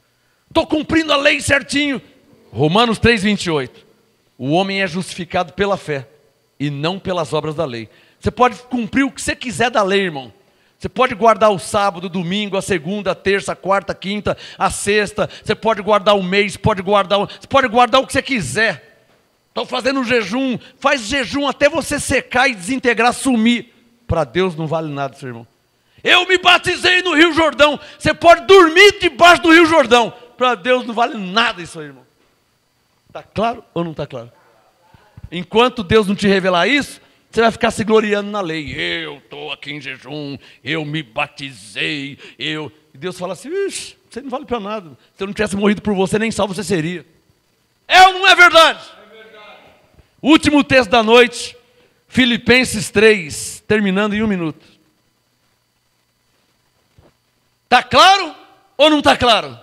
Estou cumprindo a lei certinho. Romanos 3,28. O homem é justificado pela fé e não pelas obras da lei. Você pode cumprir o que você quiser da lei, irmão. Você pode guardar o sábado, o domingo, a segunda, a terça, a quarta, a quinta, a sexta. Você pode guardar o mês, você pode guardar o que você quiser. Estou fazendo jejum. Faz jejum até você secar e desintegrar, sumir. Para Deus não vale nada, seu irmão. Eu me batizei no Rio Jordão. Você pode dormir debaixo do Rio Jordão. Para Deus não vale nada isso aí, irmão. Está claro ou não está claro? Enquanto Deus não te revelar isso, você vai ficar se gloriando na lei. Eu estou aqui em jejum, eu me batizei, E Deus fala assim, ixi, você não vale para nada. Se eu não tivesse morrido por você, nem salvo você seria. É ou não é verdade? É verdade. Último texto da noite, Filipenses 3, terminando em 1 minuto. Está claro ou não está claro?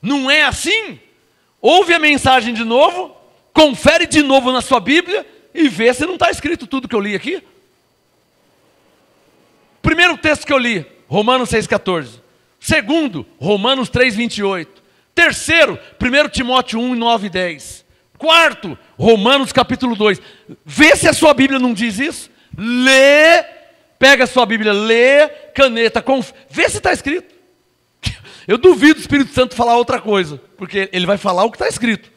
Não é assim? Ouve a mensagem de novo, confere de novo na sua Bíblia e vê se não está escrito tudo que eu li aqui. Primeiro texto que eu li, Romanos 6,14. Segundo, Romanos 3,28. Terceiro, 1 Timóteo 1, 9 e 10. Quarto, Romanos capítulo 2. Vê se a sua Bíblia não diz isso. Lê, pega a sua Bíblia, lê, caneta, vê se está escrito. Eu duvido o Espírito Santo falar outra coisa, porque ele vai falar o que está escrito.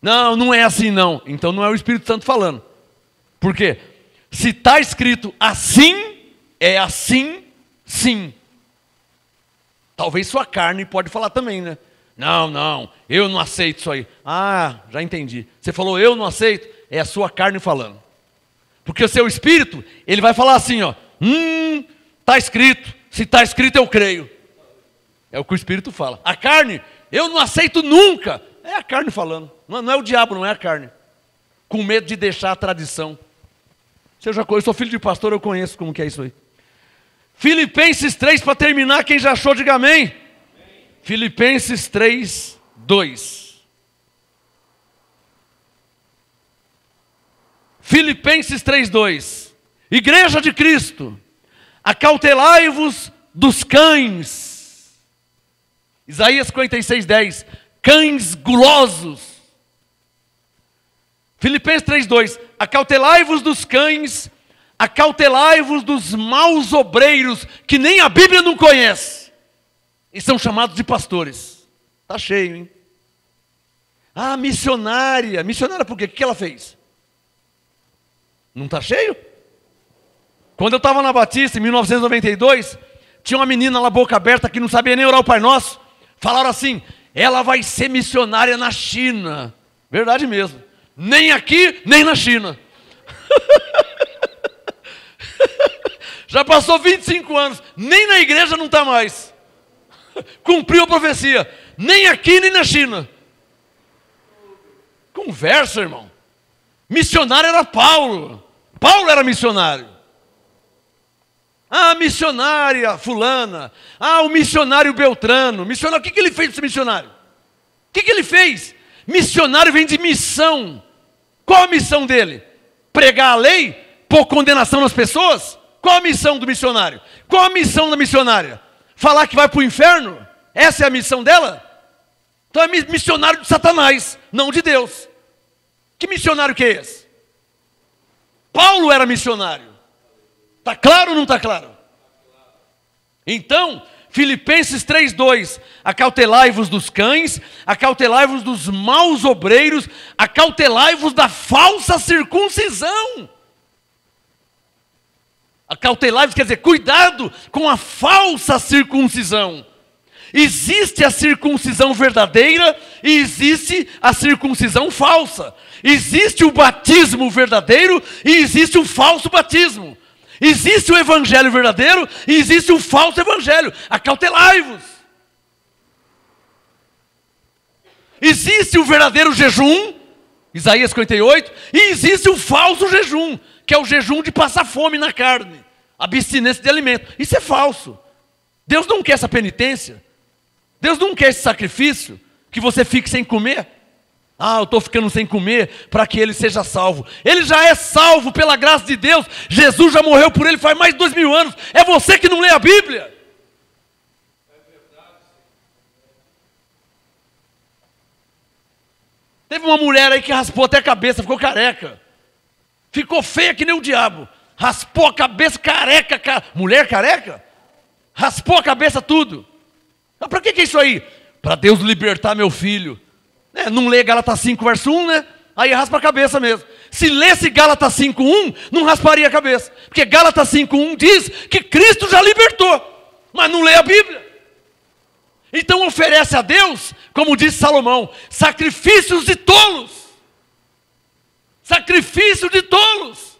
Não, não é assim não. Então não é o Espírito Santo falando. Por quê? Se está escrito assim, é assim, sim. Talvez sua carne pode falar também, né? Não, eu não aceito isso aí. Ah, já entendi. Você falou eu não aceito, é a sua carne falando. Porque o seu espírito, ele vai falar assim, ó. Está escrito. Se está escrito, eu creio. É o que o espírito fala. A carne, eu não aceito nunca. É a carne falando. Não é o diabo, não é a carne. Com medo de deixar a tradição. Eu sou filho de pastor, eu conheço como que é isso aí. Filipenses 3, para terminar, quem já achou, diga amém. Amém. Filipenses 3, 2. Filipenses 3, 2. Igreja de Cristo, acautelai-vos dos cães. Isaías 56, 10. Cães gulosos. Filipenses 3, 2. Acautelai-vos dos cães, acautelai-vos dos maus obreiros, que nem a Bíblia não conhece, e são chamados de pastores. Está cheio, hein? Ah, missionária. Missionária por quê? O que ela fez? Não está cheio? Quando eu estava na Batista, em 1992, tinha uma menina lá, boca aberta, que não sabia nem orar o Pai Nosso. Falaram assim, ela vai ser missionária na China. Verdade mesmo. Nem aqui, nem na China. Já passou 25 anos, nem na igreja não está mais. Cumpriu a profecia. Nem aqui, nem na China. Conversa, irmão. Missionário era Paulo. Paulo era missionário. Ah, missionária fulana. Ah, o missionário Beltrano. Missionário, o que ele fez esse missionário? O que ele fez? Missionário vem de missão. Qual a missão dele? Pregar a lei? Pôr condenação nas pessoas? Qual a missão do missionário? Qual a missão da missionária? Falar que vai para o inferno? Essa é a missão dela? Então é missionário de Satanás, não de Deus. Que missionário que é esse? Paulo era missionário. Está claro ou não está claro? Então, Filipenses 3,2. Acautelai-vos dos cães, acautelai-vos dos maus obreiros, acautelai-vos da falsa circuncisão. Acautelai-vos quer dizer, cuidado com a falsa circuncisão. Existe a circuncisão verdadeira e existe a circuncisão falsa. Existe o batismo verdadeiro e existe o falso batismo. Existe o evangelho verdadeiro e existe o falso evangelho. Acautelai-vos. Existe o verdadeiro jejum, Isaías 58, e existe o falso jejum, que é o jejum de passar fome na carne, abstinência de alimento. Isso é falso. Deus não quer essa penitência. Deus não quer esse sacrifício, que você fique sem comer. Ah, eu estou ficando sem comer para que ele seja salvo. Ele já é salvo pela graça de Deus. Jesus já morreu por ele faz mais de 2000 anos. É você que não lê a Bíblia. Teve uma mulher aí que raspou até a cabeça, ficou careca. Ficou feia que nem o diabo. Raspou a cabeça, careca. Mulher careca? Raspou a cabeça tudo. Mas para que é isso aí? Para Deus libertar meu filho. Não lê Gálatas 5, verso 1, né? Aí raspa a cabeça mesmo. Se lesse Gálatas 5, 1, não rasparia a cabeça. Porque Gálatas 5, 1 diz que Cristo já libertou. Mas não lê a Bíblia. Então oferece a Deus, como disse Salomão, sacrifícios de tolos. Sacrifício de tolos.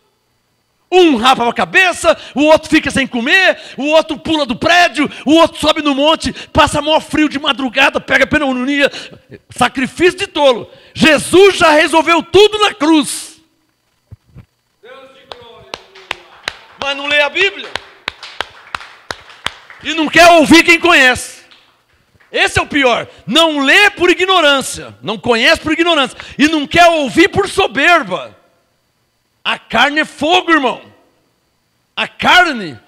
Um rapa a cabeça, o outro fica sem comer, o outro pula do prédio, o outro sobe no monte, passa maior frio de madrugada, pega pneumonia. Sacrifício de tolo. Jesus já resolveu tudo na cruz. Deus de glória. Mas não lê a Bíblia. E não quer ouvir quem conhece. Esse é o pior. Não lê por ignorância, não conhece por ignorância e não quer ouvir por soberba. A carne é fogo, irmão. A carne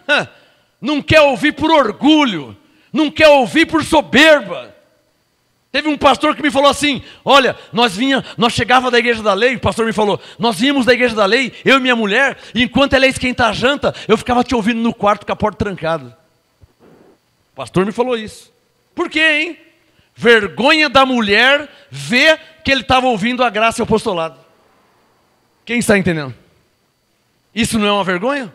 não quer ouvir por orgulho, não quer ouvir por soberba. Teve um pastor que me falou assim: olha, nós chegava da igreja da lei, o pastor me falou, nós vínhamos da igreja da lei, eu e minha mulher, e enquanto ela ia esquentar a janta, eu ficava te ouvindo no quarto com a porta trancada. O pastor me falou isso. Por quê, hein? Vergonha da mulher ver que ele estava ouvindo a graça e o apostolado. Quem está entendendo? Isso não é uma vergonha?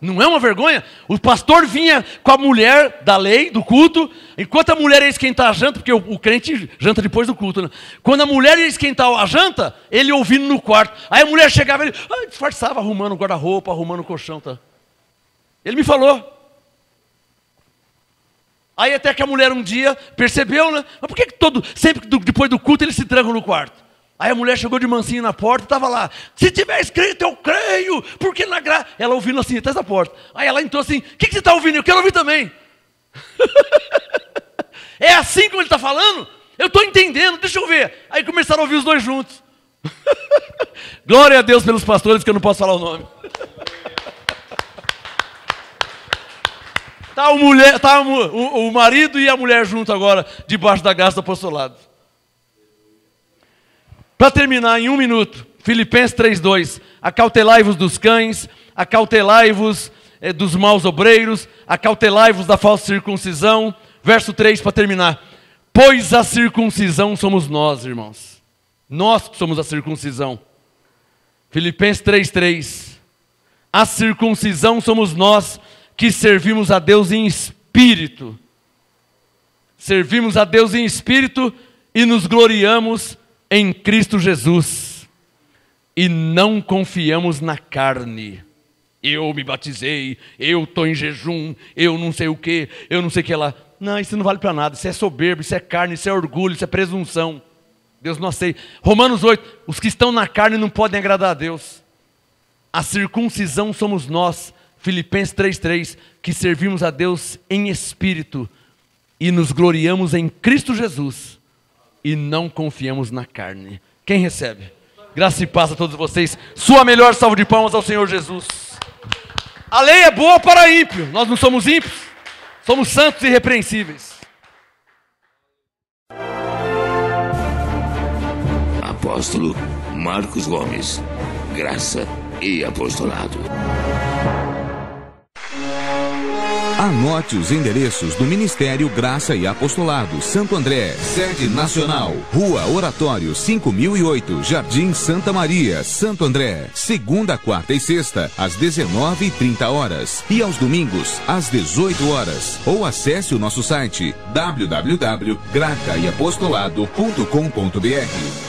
Não é uma vergonha? O pastor vinha com a mulher da lei, do culto, enquanto a mulher ia esquentar a janta, porque o crente janta depois do culto, né? Quando a mulher ia esquentar a janta, ele ouvindo no quarto. Aí a mulher chegava e ele disfarçava, arrumando o guarda-roupa, arrumando o colchão. Tá? Ele me falou. Aí até que a mulher um dia percebeu, né? Mas por que sempre depois do culto eles se trancam no quarto? Aí a mulher chegou de mansinho na porta e estava lá. Se tiver escrito, eu creio, porque na graça... Ela ouvindo assim, atrás da porta. Aí ela entrou assim, o que você está ouvindo? Eu quero ouvir também. É assim como ele está falando? Eu estou entendendo, deixa eu ver. Aí começaram a ouvir os dois juntos. Glória a Deus pelos pastores, que eu não posso falar o nome. Tá o marido e a mulher junto agora, debaixo da graça do apostolado. Para terminar, em 1 minuto, Filipenses 3:2. Acautelai-vos dos cães, acautelai-vos dos maus obreiros, acautelai-vos da falsa circuncisão. Verso 3 para terminar. Pois a circuncisão somos nós, irmãos. Nós que somos a circuncisão. Filipenses 3:3. A circuncisão somos nós que servimos a Deus em espírito. Servimos a Deus em espírito e nos gloriamos em Cristo Jesus. E não confiamos na carne. Eu me batizei, eu estou em jejum, eu não sei o que, eu não sei o que lá. Não, isso não vale para nada, isso é soberbo, isso é carne, isso é orgulho, isso é presunção. Deus não aceita. Romanos 8, os que estão na carne não podem agradar a Deus. A circuncisão somos nós, Filipenses 3:3, que servimos a Deus em espírito e nos gloriamos em Cristo Jesus e não confiamos na carne. Quem recebe? Graça e paz a todos vocês. Sua melhor salva de palmas ao Senhor Jesus. A lei é boa para ímpio. Nós não somos ímpios. Somos santos e irrepreensíveis. Apóstolo Marcos Gomes. Graça e apostolado. Anote os endereços do Ministério Graça e Apostolado Santo André, sede nacional, Rua Oratório 5008, Jardim Santa Maria, Santo André, segunda, quarta e sexta, às 19h30 e aos domingos, às 18 horas. Ou acesse o nosso site www.gracaiapostolado.com.br.